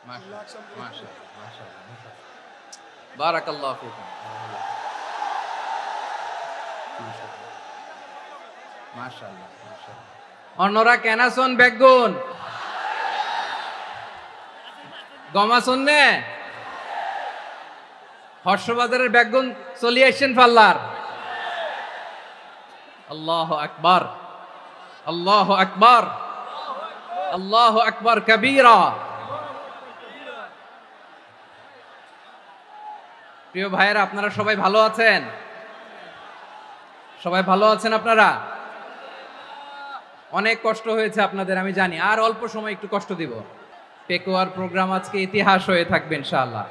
মাশাআল্লাহ মাশাআল্লাহ মাশাআল্লাহ বারাকাল্লাহু ফিকুম মাশাআল্লাহ মাশাআল্লাহ অন্যরা কেন আছেন বেগুন গমা শুননে হর্ষবাজারের বেগুন চলে আসছেন পাল্লার আল্লাহু আকবার আল্লাহু আকবার আল্লাহু আকবার কবীরা। প্রিয় ভাইয়েরা, আপনারা সবাই ভালো আছেন? সবাই ভালো আছেন? আপনারা অনেক কষ্ট হয়েছে আপনাদের, আমি জানি। আর অল্প সময় একটু কষ্ট দিব। পেকুয়ার প্রোগ্রাম আজকে ইতিহাস হয়ে থাকবে ইনশাআল্লাহ।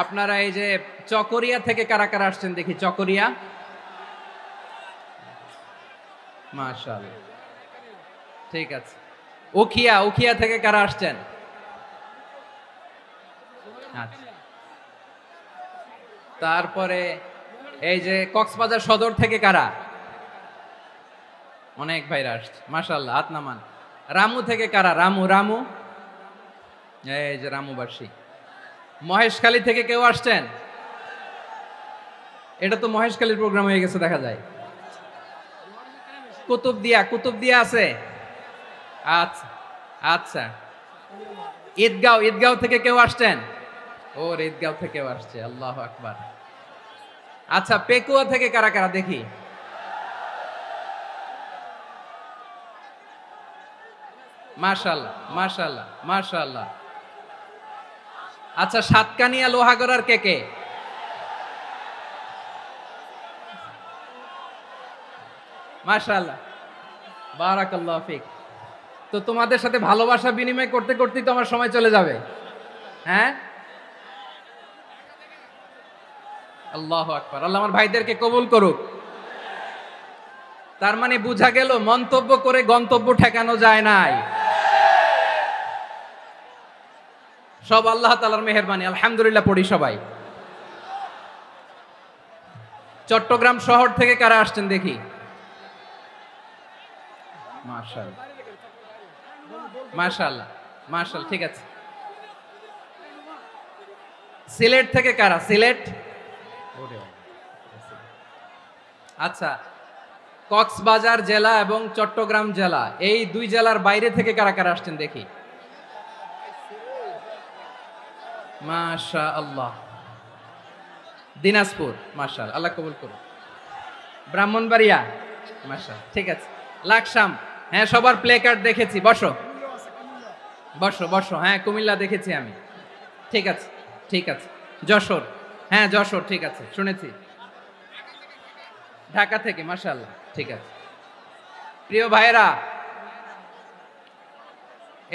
আপনারা এই যে চকরিয়া থেকে কারা কারা আসছেন দেখি। চকরিয়া, মাশাআল্লাহ, ঠিক আছে। উখিয়া থেকে কারা আসছেন? আচ্ছা। তারপরে এই যে কক্সবাজার সদর থেকে কারা? অনেক ভাইরা আসছে, মাশাআল্লাহ, হাত নামান। রামু থেকে কারা? রামু, এই যে রামুবাসী। মহেশখালী থেকে কেউ আসছেন? এটা তো মহেশখালীর প্রোগ্রাম হয়ে গেছে দেখা যায়। কুতুবদিয়া আছে? আচ্ছা আচ্ছা। ঈদগাঁও থেকে কেউ আসছেন? ওর ঈদগাঁও থেকেও আসছে, আল্লাহু আকবার। আচ্ছা, পেকুয়া থেকে কারা কারা দেখি? মাশাআল্লাহ মাশাআল্লাহ মাশাআল্লাহ। আচ্ছা, সাতকানিয়া লোহাগড়ার কে? মাশাআল্লাহ, বারাকাল্লাহু ফিক। তো তোমাদের সাথে ভালোবাসা বিনিময় করতে করতেই তো আমার সময় চলে যাবে। হ্যাঁ, আল্লাহু আকবার। আল্লাহ আমার ভাইদেরকে কবুল করুক। তার মানে বুঝা গেল মন্তব্য করে গন্তব্য ঠেকানো যায় নাই। সব আল্লাহ তাআলার মেহেরবানি, আলহামদুলিল্লাহ পড়ি সবাই। চট্টগ্রাম শহর থেকে কারা আসছেন দেখি? মাশাআল্লাহ মাশাআল্লাহ মাশাআল্লাহ, ঠিক আছে। সিলেট থেকে কারা? সিলেট, আচ্ছা। কক্সবাজার জেলা এবং চট্টগ্রাম জেলা, এই দুই জেলার বাইরে থেকে কারা কারা আসছেন দেখি? মাশাআল্লাহ। দিনাজপুর, মাশাআল্লাহ, আল্লাহ কবুল করুন। ব্রাহ্মণবাড়িয়া, মাশাআল্লাহ, ঠিক আছে। লাকসাম, হ্যাঁ, সবার প্লে কার্ড দেখেছি। বসো বসো বসো। হ্যাঁ, কুমিল্লা দেখেছি আমি, ঠিক আছে ঠিক আছে। যশোর, হ্যাঁ যশোর, ঠিক আছে, শুনেছি। ঢাকা থেকে, মাশাআল্লাহ, ঠিক আছে। প্রিয় ভাইরা,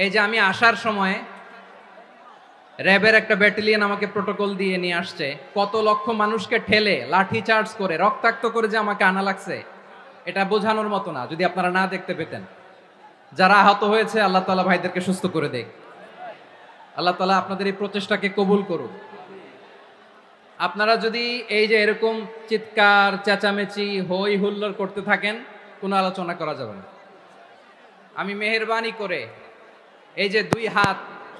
এই যে আমি আসার সময় র্যাবের একটা ব্যাটালিয়ন আমাকে প্রোটোকল দিয়ে নিয়ে আসছে। কত লক্ষ মানুষকে ঠেলে লাঠি চার্জ করে রক্তাক্ত করে যে আমাকে আনা লাগছে, এটা বোঝানোর মতো না। যদি আপনারা না দেখতে পেতেন। যারা আহত হয়েছে, আল্লাহ তাআলা ভাইদেরকে সুস্থ করে দেখ। আল্লাহ তাআলা আপনাদের এই প্রচেষ্টাকে কবুল করুন। আপনারা যদি এই যে এরকম চিৎকার চেঁচামেচি হই হুল্লোড় করতে থাকেন, কোনো আলোচনা করা যাবে না। আমি মেহেরবানি করে এই যে দুই হাত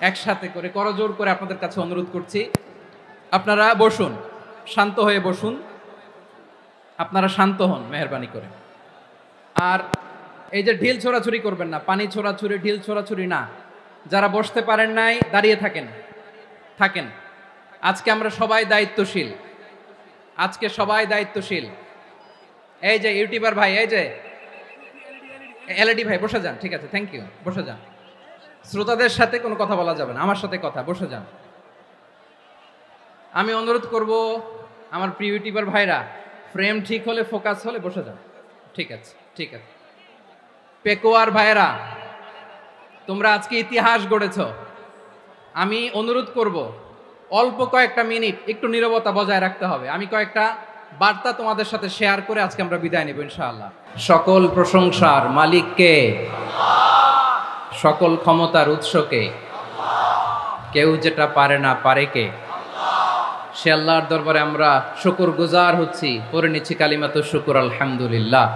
একসাথে করে করজোড় করে আপনাদের কাছে অনুরোধ করছি, আপনারা বসুন, শান্ত হয়ে বসুন। আপনারা শান্ত হন মেহেরবানি করে। আর এই যে ঢিল ছোড়াছুরি করবেন না, পানি ছোড়াছুরি, ঢিল ছোড়াছুরি না। যারা বসতে পারেন নাই, দাঁড়িয়ে থাকেন। আজকে আমরা সবাই দায়িত্বশীল। আজকে সবাই দায়িত্বশীল। এই যে ইউটিউবার ভাই, এই যে এলইডি ভাই, বসে যান, ঠিক আছে, থ্যাংক ইউ, বসে যান। শ্রোতাদের সাথে কোনো কথা বলা যাবে না, আমার সাথে কথা, বসে যান। আমি অনুরোধ করব আমার প্রিয় ইউটিউবার ভাইরা, ফ্রেম ঠিক হলে, ফোকাস হলে বসে যান, ঠিক আছে ঠিক আছে। পেকুয়ার ভাইরা, তোমরা আজকে ইতিহাস গড়েছ। আমি অনুরোধ করব অল্প কয়েকটা মিনিট একটু নীরবতা বজায় রাখতে হবে। আমি কয়েকটা বার্তা তোমাদের সাথে শেয়ার করে আজকে আমরা বিদায় নেব ইনশাআল্লাহ। সকল প্রশংসার মালিককে, সকল ক্ষমতার উৎসকে, কেউ যেটা পারে না পারে কে? সে আল্লাহর দরবারে আমরা শুকর গুজার হচ্ছি, পড়ে নিচ্ছি কালিমাতুশ শুকর, আলহামদুলিল্লাহ।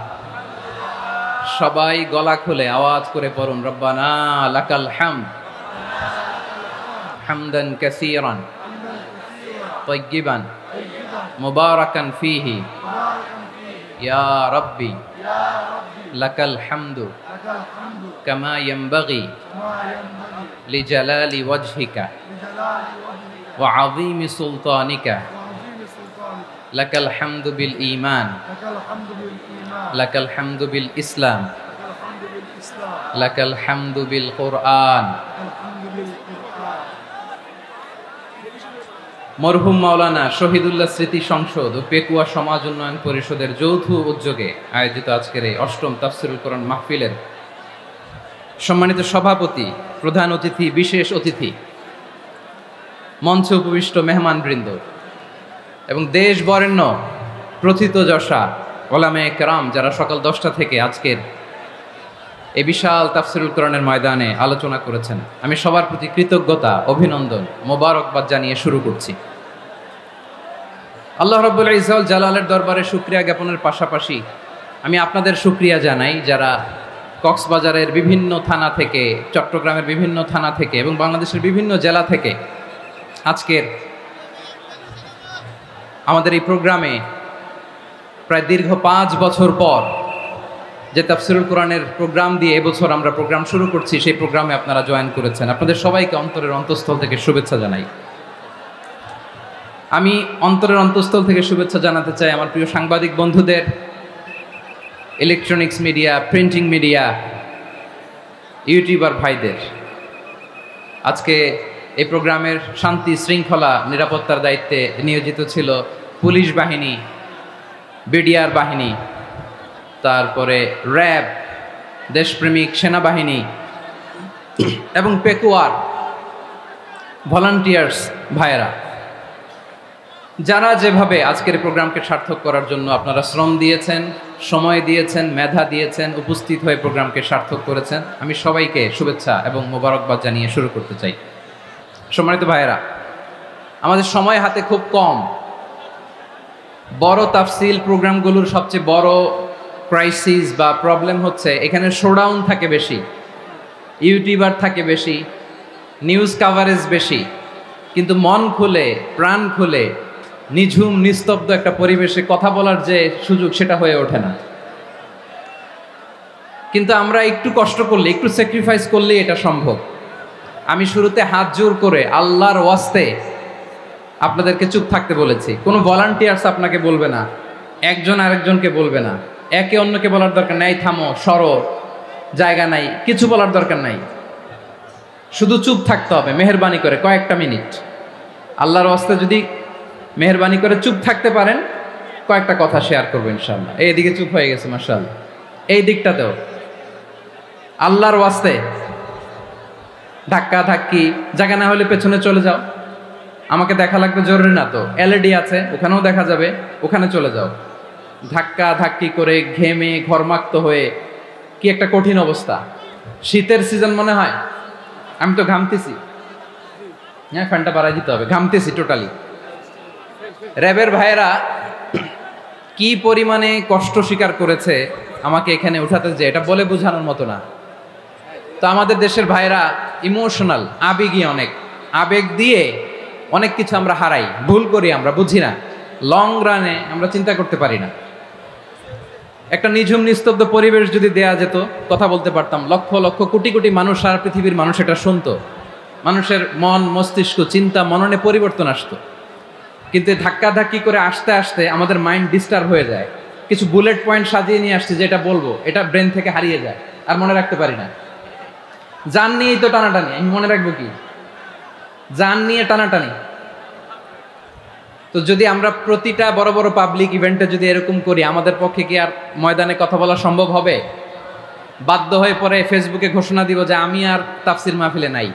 সবাই গলা খুলে আওয়াজ করে পড়ুন, রব্বানা লাকাল হামদ হামদান কাসীরান তাইয়্যিবান মুবারাকান ফীহি ইয়া রাব্বি লাকাল হামদু কামা ইয়ানবাগি লিজালালি ওয়াজহিকা ওয়া আযীমি সুলতানিকা লাকাল হামদু বিল ঈমান লাকাল হামদু বিল ইসলাম লাকাল হামদু বিল কুরআন। মরহুম মাওলানা শহীদুল্লাহ স্মৃতি সংসদ ও পেকুয়া সমাজ উন্নয়ন পরিষদের যৌথ উদ্যোগে আয়োজিত আজকের এই অষ্টম তাফসীরুল কোরআন মাহফিলের সম্মানিত সভাপতি, প্রধান অতিথি, বিশেষ অতিথি, মঞ্চে উপবিষ্ট মেহমানবৃন্দ এবং দেশ বরেণ্য প্রথিতযশা ওলামায়ে কেরাম যারা সকাল 10টা থেকে আজকের এই বিশাল তাফসীরুল কোরআনের ময়দানে আলোচনা করেছেন, আমি সবার প্রতি কৃতজ্ঞতা, অভিনন্দন, মোবারকবাদ জানিয়ে শুরু করছি। আল্লাহ রাব্বুল ইজ্জত জালালের দরবারে শুকরিয়া জ্ঞাপনের পাশাপাশি আমি আপনাদের শুকরিয়া জানাই যারা কক্সবাজারের বিভিন্ন থানা থেকে, চট্টগ্রামের বিভিন্ন থানা থেকে এবং বাংলাদেশের বিভিন্ন জেলা থেকে আজকের আমাদের এই প্রোগ্রামে প্রায় দীর্ঘ 5 বছর পর যে তাফসীরুল কোরআনের প্রোগ্রাম দিয়ে এবছর আমরা প্রোগ্রাম শুরু করছি, সেই প্রোগ্রামে আপনারা জয়েন করেছেন। আপনাদের সবাইকে অন্তরের অন্তঃস্থল থেকে শুভেচ্ছা জানাই। আমি অন্তরের অন্তঃস্থল থেকে শুভেচ্ছা জানাতে চাই আমার প্রিয় সাংবাদিক বন্ধুদের, electronics media, printing media, YouTuber ভাইদের। আজকে এই প্রোগ্রামের শান্তি শৃঙ্খলা নিরাপত্তার দায়িত্বে নিয়োজিত ছিল পুলিশ বাহিনী, বিডিআর বাহিনী, তারপরে র্যাব, দেশপ্রেমিক সেনাবাহিনী এবং পেকুয়ার ভলান্টিয়ার্স ভাইয়েরা, যারা যেভাবে আজকের প্রোগ্রামকে সার্থক করার জন্য আপনারা শ্রম দিয়েছেন, সময় দিয়েছেন, মেধা দিয়েছেন, উপস্থিত হয়ে প্রোগ্রামকে সার্থক করেছেন, আমি সবাইকে শুভেচ্ছা এবং মোবারকবাদ জানিয়ে শুরু করতে চাই। সম্মানিত ভাইয়েরা, আমাদের সময় হাতে খুব কম। বড় তাফসীল প্রোগ্রামগুলোর সবচেয়ে বড় ক্রাইসিস বা প্রবলেম হচ্ছে এখানে শোডাউন থাকে বেশি, ইউটিউবার থাকে বেশি, নিউজ কাভারেজ বেশি, কিন্তু মন খুলে, প্রাণ খুলে, নিঝুম নিস্তব্ধ একটা পরিবেশে কথা বলার যে সুযোগ, সেটা হয়ে ওঠে না। কিন্তু আমরা একটু কষ্ট করলে, একটু স্যাক্রিফাইস করলে এটা সম্ভব। আমি শুরুতে হাত জোর করে আল্লাহর ওয়াস্তে আপনাদেরকে চুপ থাকতে বলেছি। কোনো ভলান্টিয়ার্স আপনাকে বলবে না, একজন আরেকজনকে বলবে না, একে অন্যকে বলার দরকার নাই, থামো, সরো, জায়গা নাই, কিছু বলার দরকার নাই। শুধু চুপ থাকতে হবে মেহেরবানি করে কয়েকটা মিনিট। আল্লাহর ওয়াস্তে যদি মেহেরবানি করে চুপ থাকতে পারেন, কয়েকটা কথা শেয়ার করবো ইনশাআল্লাহ। এইদিকে চুপ হয়ে গেছে মাশাআল্লাহ, এই দিকটাতেও আল্লাহর ওয়াস্তে ধাক্কা ধাক্কি, জায়গা না হলে পেছনে চলে যাও। আমাকে দেখা লাগবে জরুরি না তো, এলইডি আছে, ওখানেও দেখা যাবে, ওখানে চলে যাও। ধাক্কা ধাক্কি করে ঘেমে ঘরমাক্ত হয়ে কি একটা কঠিন অবস্থা। শীতের সিজন মনে হয়, আমি তো ঘামতেছি। হ্যাঁ, ফ্যানটা বাড়াই দিতে হবে, ঘামতেছি টোটালি। র্যাবের ভাইয়েরা কি পরিমাণে কষ্ট স্বীকার করেছে আমাকে এখানে উঠাতে, যে এটা বলে বোঝানোর মতো না। তো আমাদের দেশের ভাইয়েরা ইমোশনাল, আবেগী, অনেক আবেগ দিয়ে অনেক কিছু আমরা হারাই, ভুল করি, আমরা বুঝি না, লং রানে আমরা চিন্তা করতে পারি না। একটা নিঝুম নিস্তব্ধ পরিবেশ যদি দেয়া যেত, কথা বলতে পারতাম, লক্ষ লক্ষ কোটি কোটি মানুষ, সারা পৃথিবীর মানুষ এটা শুনতো, মানুষের মন, মস্তিষ্ক, চিন্তা, মননে পরিবর্তন আসতো। কিন্তু ধাক্কা ধাক্কি করে আসতে আসতে আমাদের মাইন্ড ডিস্টার্ব হয়ে যায়। কিছু বুলেট পয়েন্ট সাজিয়ে নিয়ে আসছে, যেটা বলবো এটা ব্রেন থেকে হারিয়ে যায়, আর মনে রাখতে পারি না। জান নিয়েই তো টানাটানি, আমি মনে রাখবো কি? জান নিয়ে টানাটানি। তো যদি আমরা প্রতিটা বড় বড় পাবলিক ইভেন্টে যদি এরকম করি, আমাদের পক্ষে কি আর ময়দানে কথা বলা সম্ভব হবে? বাধ্য হয়ে পরে ফেসবুকে ঘোষণা দিব যে আমি আর তাফসির মাহফিলে নাই,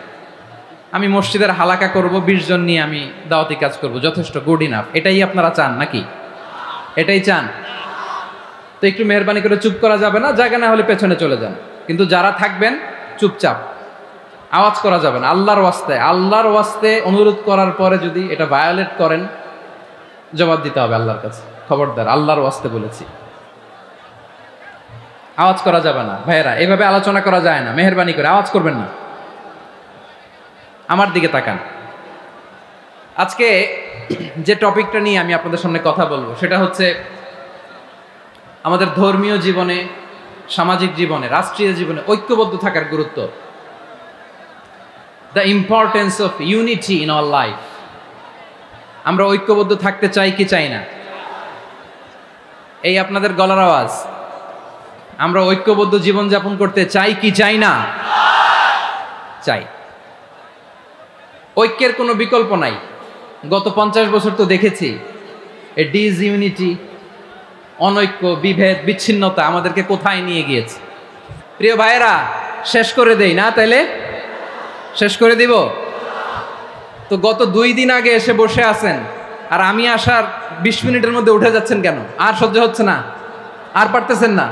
আমি মসজিদের হালাকা করব, 20 জন নিয়ে আমি দাওয়াতি কাজ করব, যথেষ্ট, গুড ইনাফ। এটাই আপনারা চান নাকি? এটাই চান? তো একটু মেহরবানি করে চুপ করা যাবে না, জায়গা না হলে পেছনে চলে যান। কিন্তু যারা থাকবেন চুপচাপ, আওয়াজ করা যাবে না। আল্লাহর ওয়াস্তে, আল্লাহর ওয়াস্তে অনুরোধ করার পরে যদি এটা ভায়োলেট করেন, জবাব দিতে হবে আল্লাহর কাছে। খবরদার, আল্লাহর ওয়াস্তে বলেছি। আওয়াজ করা যাবে না ভাইয়েরা, এভাবে আলোচনা করা যায় না, মেহেরবানি করে আওয়াজ করবেন না। আমার দিকে তাকান। আজকে যে টপিকটা নিয়ে আমি আপনাদের সামনে কথা বলবো সেটা হচ্ছে আমাদের ধর্মীয় জীবনে, সামাজিক জীবনে, রাষ্ট্রীয় জীবনে ঐক্যবদ্ধ থাকার গুরুত্ব। The importance of unity in our life. আমরা ঐক্যবদ্ধ থাকতে চাই কি চাই না? এই আপনাদের গলার আওয়াজ। আমরা ঐক্যবদ্ধ জীবনযাপন করতে চাই কি চাই না? চাই। ঐক্যের কোনো বিকল্প নাই। গত 50 বছর তো দেখেছি এই ডিসইউনিটি, অনৈক্য, বিভেদ, বিচ্ছিন্নতা আমাদেরকে কোথায় নিয়ে গিয়েছে। প্রিয় ভাইয়েরা, শেষ করে দেই না? তাইলে শেষ করে দিব তো। গত 2 দিন আগে এসে বসে আছেন, আর আমি আসার 20 মিনিটের মধ্যে উঠে যাচ্ছেন কেন? আর সহ্য হচ্ছে না? আর পারতেছেন না?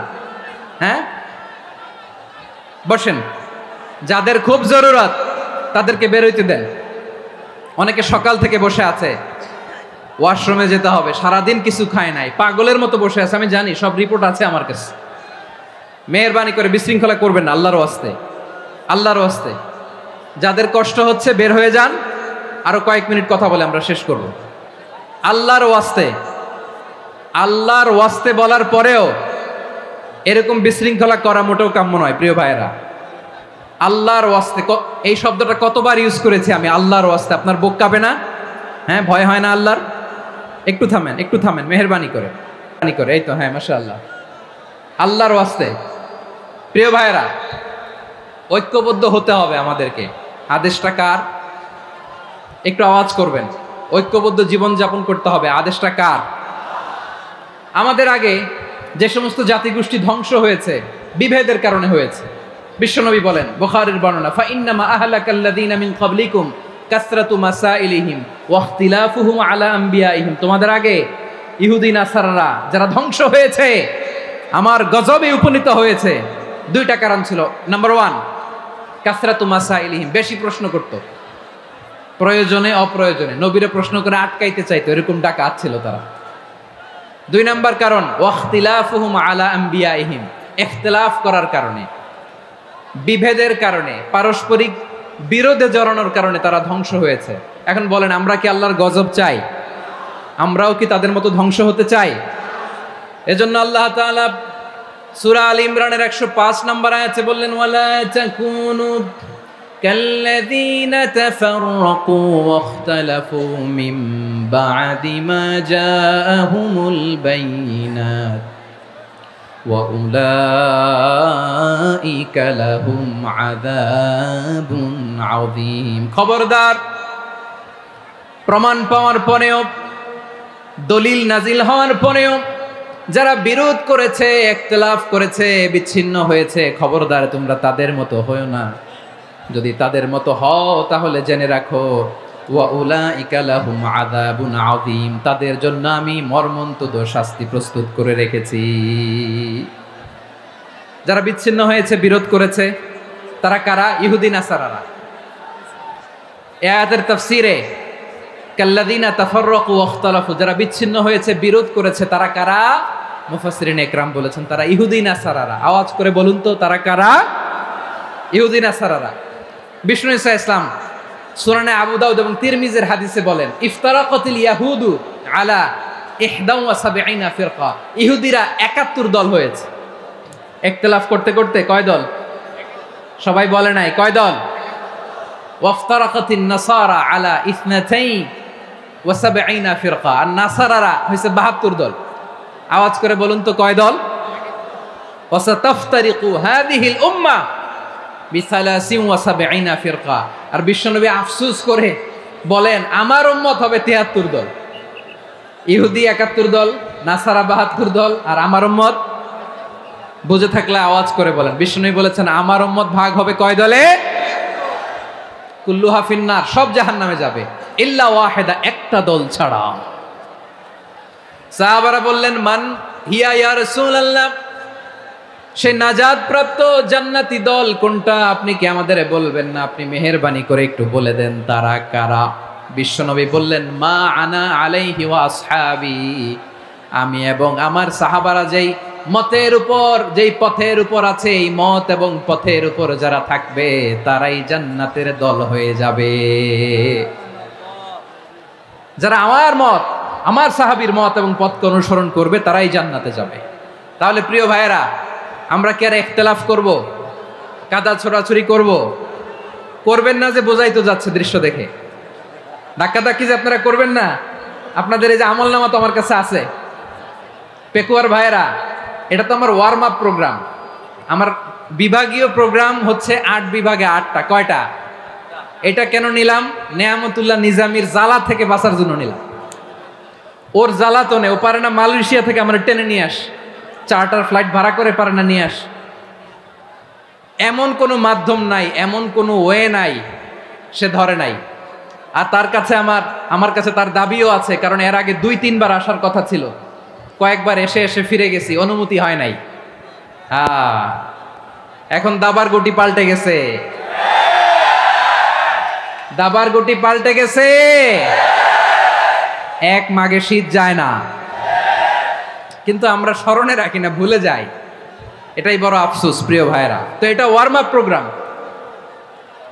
হ্যাঁ, বসেন। যাদের খুব জরুরত তাদেরকে বের হইতে দেন। অনেকে সকাল থেকে বসে আছে, ওয়াশরুমে যেতে হবে, সারাদিন কিছু খায় নাই, পাগলের মতো বসে আছে। আমি জানি, সব রিপোর্ট আছে আমার কাছে। মেহেরবানি করে বিশৃঙ্খলা করবেন না, আল্লাহর ওয়াস্তে, আল্লাহর ওয়াস্তে। যাদের কষ্ট হচ্ছে বের হয়ে যান। আরো কয়েক মিনিট কথা বলে আমরা শেষ করব। আল্লাহর ওয়াস্তে, আল্লাহর ওয়াস্তে বলার পরেও এরকম বিশৃঙ্খলা করা মোটেও কাম্য নয়। প্রিয় ভাইয়েরা, আল্লাহর ওয়াস্তে, এই শব্দটা কতবার ইউজ করেছি আমি, আল্লাহর ওয়াস্তে। আপনার বুক কাঁপে না? হ্যাঁ, ভয় হয় না আল্লাহর? একটু থামেন, একটু থামেন, মেহেরবানি করে, এই তো, হ্যাঁ, মাশাআল্লাহ। আল্লাহর ওয়াস্তে প্রিয় ভাইয়েরা, ঐক্যবদ্ধ হতে হবে আমাদেরকে। আদেশটা কার? একটু আওয়াজ করবেন। ঐক্যবদ্ধ জীবনযাপন করতে হবে, আদেশটা কার? আমাদের আগে যে সমস্ত জাতিগোষ্ঠী ধ্বংস হয়েছে বিভেদের কারণে হয়েছে। বিশ্বনবী বলেন, বুখারীর বর্ণনা, ফা ইন্নামা আহলাকাল্লাযীনা মিন ক্বাবলিকুম কাসরাতু মাসাইলিহিম ওয়া ইখতিলাফুহুম আলা আমবিয়াইহিম। তোমাদের আগে ইহুদি নাসারারা যারা ধ্বংস হয়েছে, আমার গজবে উপনীত হয়েছে, 2টা কারণ ছিল। নাম্বার 1, কাসরাতু মাসাইলিহিম, বেশি প্রশ্ন করত, প্রয়োজনে অপ্রয়োজনে নবীরে প্রশ্ন করে আটকাইতে চাইতো, এরকম ডাকাত ছিল তারা। 2 নাম্বার কারণ, ওয়া ইখতিলাফুহুম আলা আমবিয়াইহিম, ইখতিলাফ করার কারণে, বিভেদের কারণে, পারস্পরিক বিরোধে জড়ানোর কারণে তারা ধ্বংস হয়েছে। এখন বলেন, আমরা কি আল্লাহর গজব চাই? আমরাও কি তাদের মতো ধ্বংস হতে চাই? এজন্য আল্লাহ তাআলা সূরা আল ইমরানের 105 নম্বর আয়াতে বললেন, ওয়ালা তাকুনু কাল্লাযীনা তাফাররাকু ওয়াখতালাফু মিন বা'দি মা জাআহুমুল বাইয়িনাত ওয়া উলাইকা লাহুম আযাবুন আযীম। খবরদার, প্রমাণ পাওয়ার পরেও, দলিল নাজিল হওয়ার পরেও যারা বিরোধ করেছে, ইখতিলাফ করেছে, বিচ্ছিন্ন হয়েছে, খবরদার তোমরা তাদের মতো হয়ো না। যদি তাদের মতো হও তাহলে জেনে রাখো, ওয়া উলাইকা লাহুম আযাবুন আযীম, তাদের জন্য আমি মর্মন্তুদ শাস্তি প্রস্তুত করে রেখেছি। যারা বিচ্ছিন্ন হয়েছে, বিরোধ করেছে, তারা কারা? ইহুদি নাসারারা। এই আয়াতের তাফসীরে কাল্লাযীনা তাফাররাকু ওয়াখতালাফু, যারা বিচ্ছিন্ন হয়েছে, বিরোধ করেছে, তারা কারা? মুফাসসিরিন ইকরাম বলেছেন তারা ইহুদি নাসারারা। আওয়াজ করে বলুন তো, তারা কারা? ইহুদি নাসারারা। বিষ্ণু ঈসা ইসলাম সুনানে আবু দাউদ এবং তিরমিজির হাদিসে বলেন, ইফতারাকাতিল ইয়াহুদু আলা 71 ফিরকা, ইহুদিরা 71 দল হয়েছে। ইখতিলাফ করতে করতে কয় দল? সবাই বলে নাই, কয় দল? ওয়াফতারাকাতিন নাসারা আলা 72 ফিরকা, আর নাসারারা হয়েছে 72 দল। আওয়াজ করে বলুন তো, কয় দল? ওয়াসাতাফতারিকু হাযিহিল উম্মাহ বি73 ফিরকা। আর বিশ্বনবী আফসোস করে বলেন, আমার উম্মত হবে 73 দল। ইহুদি 71 দল, নাসারা 72 দল, আর আমার উম্মত, বুঝে থাকলে আওয়াজ করে বলেন। বিশ্বনবী বলেছেন, আমার উম্মত ভাগ হবে কয় দলে? কুল্লুহা ফিন্নার, সব জাহান্নামে যাবে, ইল্লা ওয়াহিদা, একটা দল ছাড়া। সাহাবারা বললেন, মান হিয়া ইয়া রাসূলুল্লাহ, সেই নাজাত প্রাপ্ত জান্নাতি দল কোনটা? আপনি কি আমাদের বলবেন না? আপনি মেহেরবানি করে একটু বলে দেন তারা কারা। বিশ্বনবী বললেন, মা আনা আলাইহি ওয়া আসহাবি, আমি এবং আমার সাহাবারা যেই মতের উপর, যেই পথের উপর আছে, এই মত এবং পথের উপর যারা থাকবে তারাই জান্নাতের দল হয়ে যাবে। যারা আমার মত, আমার সাহাবীর মত এবং পথকে অনুসরণ করবে তারাই জান্নাতে যাবে। তাহলে প্রিয় ভাইয়েরা, আমরা কি আর ইখতিলাফ করব, কাদা ছোড়াছুরি করব? করবেন না যে বোঝাই তো যাচ্ছে দৃশ্য দেখে। ধাক্কাধাক্কি যে আপনারা করবেন না, আপনাদের এই যে আমলনামা তো আমার কাছে আছে। পেকুয়ার ভাইয়েরা, এটা তো আমার ওয়ার্ম আপ প্রোগ্রাম। আমার বিভাগীয় প্রোগ্রাম হচ্ছে 8 বিভাগে 8টা। কয়টা? এটা কেন নিলাম? নেয়ামতুল্লাহ নিজামীর জ্বালা থেকে বাঁচার জন্য নিলাম। ওর জ্বালা তো নেই, ও পারে না মালয়েশিয়া থেকে আমরা টেনে নিয়ে আস, চার্টার ফ্লাইট ভাড়া করে পারে না নিয়ে আস। এমন কোনো মাধ্যম নাই, এমন কোনো ওয়ে নাই সে ধরে নাই। আর তার কাছে আমার কাছে তার দাবিও আছে, কারণ এর আগে 2-3 বার আসার কথা ছিল, কয়েকবার এসে এসে ফিরে গেছি, অনুমতি হয় নাই। এখন দাবার গুটি পাল্টে গেছে, দাবার গুটি পাল্টে গেছে। এক মাঘে শীত যায় না, কিন্তু আমরা স্মরণে রাখি না, ভুলে যাই। এটাই বড় আফসোস প্রিয় ভাইরা। তো এটা ওয়ার্ম আপ প্রোগ্রাম,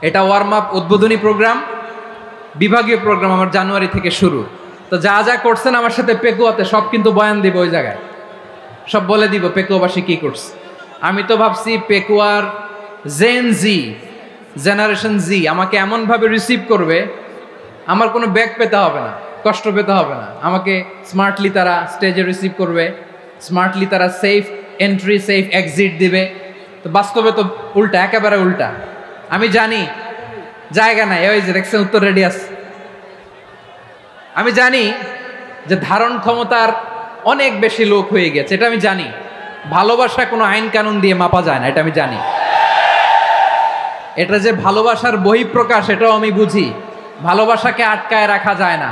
এটা ওয়ার্ম আপ উদ্বোধনী প্রোগ্রাম, বিভাগীয় প্রোগ্রাম আমার জানুয়ারি থেকে শুরু। তো যা যা করছেন আমার সাথে পেকুয়াতে সব কিন্তু বয়ান দিব, ওই জায়গায় সব বলে দিব পেকুয়াবাসী কি করছে। আমি তো ভাবছি পেকুয়ার জেনারেশন জি আমাকে এমনভাবে রিসিভ করবে, আমার কোনো ব্যাক পেতে হবে না, কষ্ট পেতে হবে না। আমাকে স্মার্টলি তারা স্টেজে রিসিভ করবে, স্মার্টলি তারা সেফ এন্ট্রি সেফ এক্সিট দিবে। তো বাস্তবে তো উল্টা, একেবারে উল্টা। আমি জানি জায়গা নাই, ওই যে দেখছেন উত্তর রেডি আছে। আমি জানি যে ধারণ ক্ষমতার অনেক বেশি লোক হয়ে গেছে, এটা আমি জানি। ভালোবাসা কোনো আইন কানুন দিয়ে মাপা যায় না, এটা আমি জানি। এটা যে ভালোবাসার বহিঃপ্রকাশ এটাও আমি বুঝি। ভালোবাসাকে আটকায় রাখা যায় না।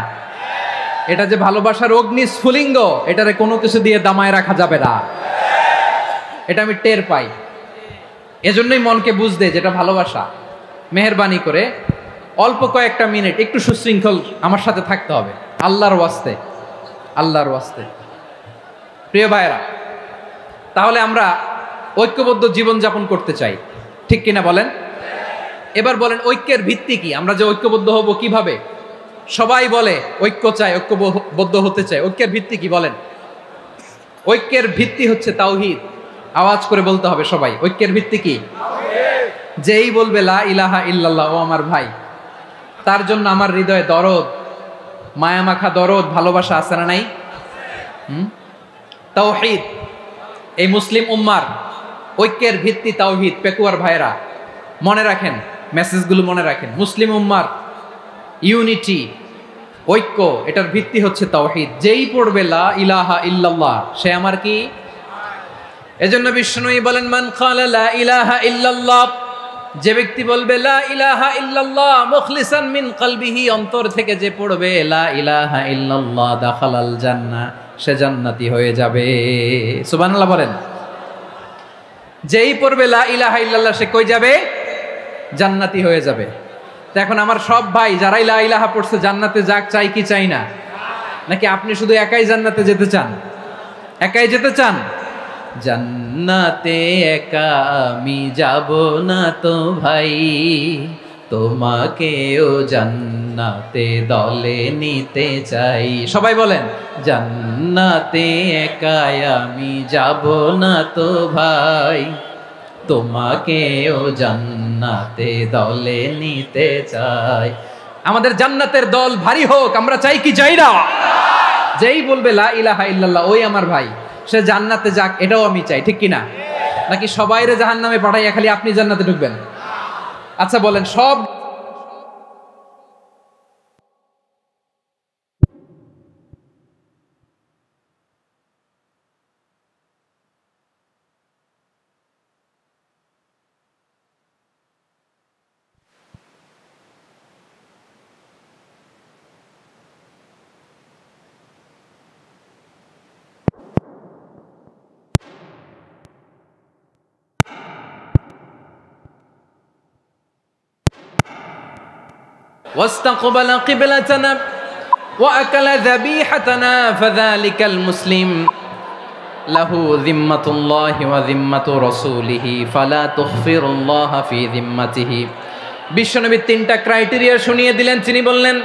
এটা যে ভালোবাসার অগ্নি স্ফুলিঙ্গ, এটারে কোনো কিছু দিয়ে দামায় রাখা যাবে না, এটা আমি টের পাই। এজন্যই মনকে বুঝতে যেটা ভালোবাসা। মেহেরবানি করে অল্প কয়েকটা মিনিট একটু সুশৃঙ্খল আমার সাথে থাকতে হবে, আল্লাহর ওয়াস্তে, আল্লাহর ওয়াস্তে। প্রিয় ভাইরা, তাহলে আমরা ঐক্যবদ্ধ জীবনযাপন করতে চাই, ঠিক কিনা বলেন? এবার বলেন ঐক্যের ভিত্তি কি? আমরা যে ঐক্যবদ্ধ হব কিভাবে? সবাই বলে ঐক্য চাই, ঐক্যবদ্ধ হতে চাই। ঐক্যের ভিত্তি কি বলেন? ঐক্যের ভিত্তি হচ্ছে তাওহীদ। আওয়াজ করে বলতে হবে সবাই, ঐক্যের ভিত্তি কি? যেই বলবে লা ইলাহা ইল্লাল্লাহ, ও আমার ভাই, তার জন্য আমার হৃদয়ে দরদ, মায়ামাখা দরদ, ভালোবাসা আছে না নাই? তাওহীদ। এই মুসলিম উম্মার ঐক্যের ভিত্তি তাওহীদ। পেকুয়ার ভাইরা মনে রাখেন, মেসেজগুলো মনে রাখেন। মুসলিম উম্মার ইউনিটি, ঐক্য, এটার ভিত্তি হচ্ছে তাওহীদ। যেই পড়বে লা ইলাহা ইল্লাল্লাহ সে আমার কি? এজন্য বিষ্ণুই বলেন, মান ক্বালা লা ইলাহা ইল্লাল্লাহ, যে ব্যক্তি বলবে লা ইলাহা ইল্লাল্লাহ মুখলিসান মিন কলবিহি, অন্তর থেকে যে পড়বে লা ইলাহা ইল্লাল্লাহ, দাখালাল জান্নাহ, সে জান্নাতি হয়ে যাবে। সুবহানাল্লাহ বলেন। যেই পড়বে লা ইলাহা ইল্লাল্লাহ সে কই যাবে? জান্নাতি হয়ে যাবে। তো এখন আমার সব ভাই যারাই লা ইলাহা পড়ছে জান্নাতে যাক, চাই কি চাই না? নাকি আপনি শুধু একাই জান্নাতে যেতে চান? একাই যেতে চান? জান্নাতে একা আমি যাব না তো ভাই, তোমাকেও জান্নাতে দলে নিতে চাই। সবাই বলেন, জান্নাতে একা আমি যাব না তো ভাই, তোমাকেও জান্নাতে দলে নিতে চাই। আমাদের জান্নাতের দল ভারী হোক, আমরা চাই কি চাই না? যেই বলবে লা ইলাহা ইল্লাল্লাহ ওই আমার ভাই, সে জান্নাতে যাক, এটাও আমি চাই, ঠিক কিনা? নাকি সবাইরে জাহান্নামে পাঠাইয়া খালি আপনি জান্নাতে ঢুকবেন? আচ্ছা বলেন, সব واستقبل قبلتنا وأكل ذبيحتنا فذلك المسلم লাহু যিম্মাতুল্লাহি ওয়া যিম্মাতু রাসূলিহি ফালা তুখফিরুল্লাহা ফি যিম্মাতিহি। বিশ্বনবী তিনটা ক্রাইটেরিয়া শুনিয়ে দিলেন। তিনি বললেন,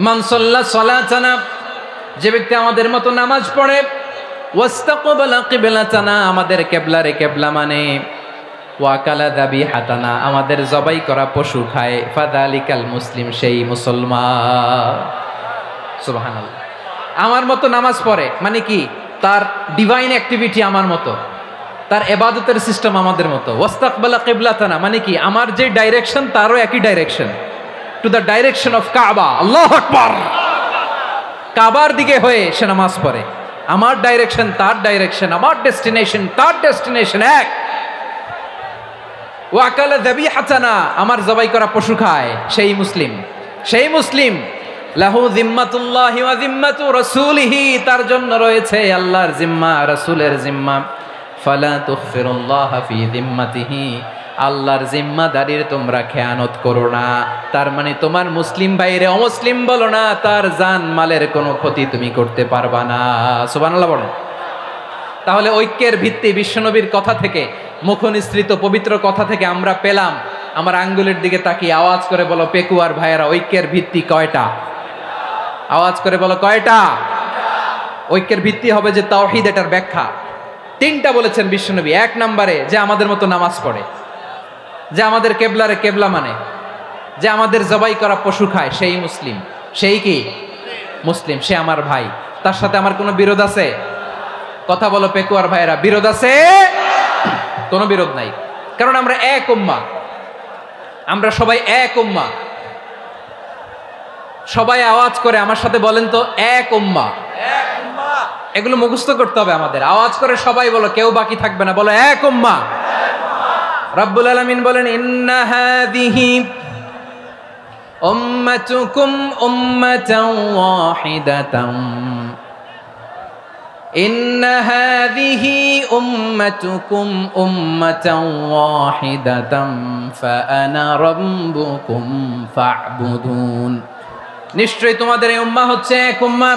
মান সাল্লা সালাতানা, যে ব্যক্তি আমাদের মতো নামাজ পড়ে, ওয়াস্তাকবালা কিবলাতানা, আমাদের কিবলারে কিবলা মানে, ওয়াকালা যাবিহাতানা, আমাদের জবাই করা পশু খায়, ফাযালিকাল মুসলিম, সেই মুসলমান। সুবহানাল্লাহ। আমার মতো নামাজ পড়ে মানে কি? তার ডিভাইন অ্যাক্টিভিটি আমার মতো, তার ইবাদতের সিস্টেম আমাদের মতো। ওয়াস্তাকবালা কিবলাতানা মানে কি? আমার যে ডাইরেকশন তারও একই direction, to the direction of কাবা। আল্লাহু আকবার। কাবার দিকে হয়ে সে নামাজ পড়ে। আমার ডাইরেকশন তার ডাইরেকশন, আমার ডেস্টিনেশন তার ডেস্টিনেশন এক। ওয়াকালা যাবিহাতানা, আমার জবাই করা পশু খায়, সেই মুসলিম, সেই মুসলিম। লাহু যিম্মাতুল্লাহি ওয়া যিম্মাতু রাসূলিহি, তার জন্য রয়েছে আল্লাহর জিম্মা, রাসূলের জিম্মা। ফালা তুখফিরুল্লাহা ফি যিম্মাতিহি, আল্লাহর জিম্মাদারির তোমরা খেয়ানত করো না। তার মানে তোমার মুসলিম ভাইরে অমুসলিম বলো না, তার জান মালের কোনো ক্ষতি তুমি করতে পারবা না। সুবহানাল্লাহ বলো। তাহলে ঐক্যের ভিত্তি বিশ্বনবীর কথা থেকে, মুখনিসৃত পবিত্র কথা থেকে আমরা পেলাম। আমার আঙ্গুলের দিকে তাকিয়ে আওয়াজ করে বলো পেকুয়ার ভাইয়েরা, ঐক্যের ভিত্তি কয়টা? আওয়াজ করে বলো কয়টা? ঐক্যের ভিত্তি হবে যে তাওহীদ, এটার ব্যাখ্যা তিনটা বলেছেন বিশ্বনবী। এক নম্বরে, যে আমাদের মতো নামাজ পড়ে, যে আমাদের কেবলারে কেবলা মানে, যে আমাদের জবাই করা পশু খায়, সেই মুসলিম। সেই কি মুসলিম? সে আমার ভাই, তার সাথে আমার কোনো বিরোধ আছে? কথা বলো পেকুয়ার ভাইয়েরা, বিরোধ আছে? কোনো বিরোধ নাই, কারণ আমরা এক উম্মাহ, আমরা সবাই এক উম্মাহ। সবাই আওয়াজ করে আমার সাথে বলেন তো, এক উম্মাহ। এগুলো মুখস্থ করতে হবে আমাদের। আওয়াজ করে সবাই বলো, কেউ বাকি থাকবে না, বলো এক উম্মাহ। রব্বুল আলামিন বলেন, ইন্না হাযিহি উম্মাতুকুম উম্মাতান ওয়াহিদাতান, ইন্না হাযিহি উম্মাতুকুম উম্মাতান ওয়াহিদাতান ফাআনা রাব্বুকুম ফা'বুদুন। নিশ্চয়ই তোমাদের এই উম্মাহ হচ্ছে এক উম্মাহ,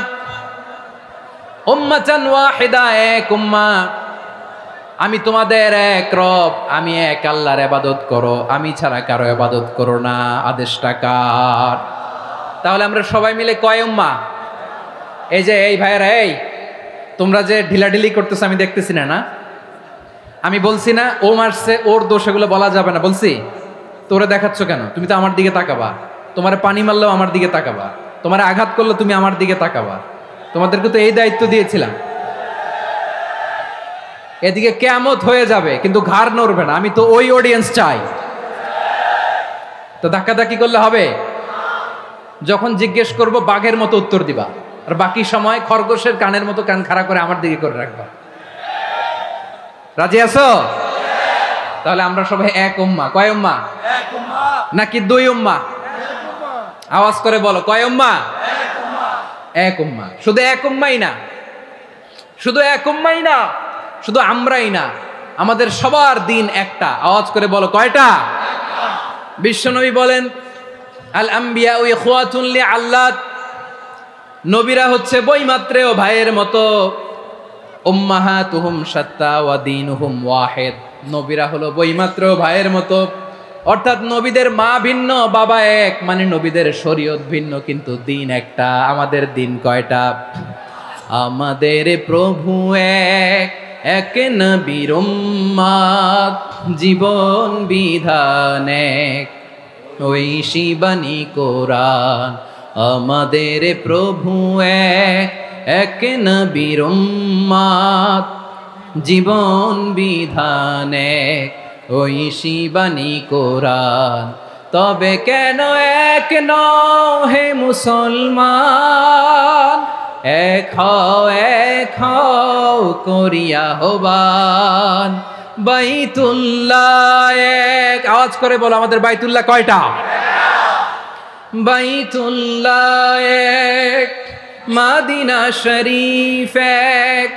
উম্মাতান ওয়াহিদা, এক উম্মাহ। আমি তোমাদের এক রব, আমি এক আল্লাহর ইবাদত করো, আমি ছাড়া কারো ইবাদত করো না। আদেশটা কার? তাহলে আমরা সবাই মিলে কয় উম্মাহ? এই যে এই ভাইয়েরা, এই তোমরা যে ঢিলাঢিলি করতেছো আমি দেখতেছি না, না আমি বলছি না ও মারছে, ওর দোষ, এগুলো বলা যাবে না। বলছি তোরে দেখাচ্ছ কেন? তুমি তো আমার দিকে তাকাবা। তোমার পানি মারলেও আমার দিকে তাকাবা, তোমার আঘাত করলে তুমি আমার দিকে তাকাবা। তোমাদেরকে তো এই দায়িত্ব দিয়েছিলাম। এদিকে কিয়ামত হয়ে যাবে কিন্তু ঘাড় নড়বে না। আমি তো ওই অডিয়েন্স চাই। তো ধাক্কাধাক্কি করলে হবে? যখন জিজ্ঞেস করব বাঘের মতো উত্তর দিবা, আর বাকি সময় খরগোশের কানের মতো কান খাড়া করে আমার দিকে করে রাখবা। রাজি আছো? তাহলে আমরা সবাই এক উম্মাহ। কয় উম্মাহ? এক উম্মাহ। নাকি দুই উম্মাহ? আওয়াজ করে বলো, কয় উম্মাহ? এক উম্মাহ। এক উম্মাহ। শুধু এক উম্মাহই না, শুধু এক উম্মাহই না, শুধু আমরাই না, আমাদের সবার দিন একটা। আওয়াজ করে বলো কয়টা? বিশ্বনবী বলেন, আল আম্বিয়া ইখওয়াতুন লিআল্লাত, নবীরা হচ্ছে বৈমাত্রেয় ভাইয়ের মতো। উম্মাহাতুহুম শাত্তা ওয়া দীনুহুম ওয়াহিদ, নবীরা হলো বৈমাত্রেয় ভাইয়ের মতো। অর্থাৎ নবীদের মা ভিন্ন, বাবা এক, মানে নবীদের শরীয়ত ভিন্ন, কিন্তু দিন একটা। আমাদের দিন কয়টা? আমাদের প্রভু এক, এক নবীর উম্মাত, জীবন বিধান এক, ওই শিবানী কোরআন। আমাদের প্রভু এক, এক নবীর উম্মাত, জীবন বিধান এক, ওই শিবানী কোরআন। তবে কেন এক নও হে মুসলমান, এক হও করিয়া হবান। বাইতুল্লাহ এক, আওয়াজ করে বলো আমাদের বাইতুল্লাহ কয়টা? বাইতুল্লাহ এক, মাদিনা শরীফ এক,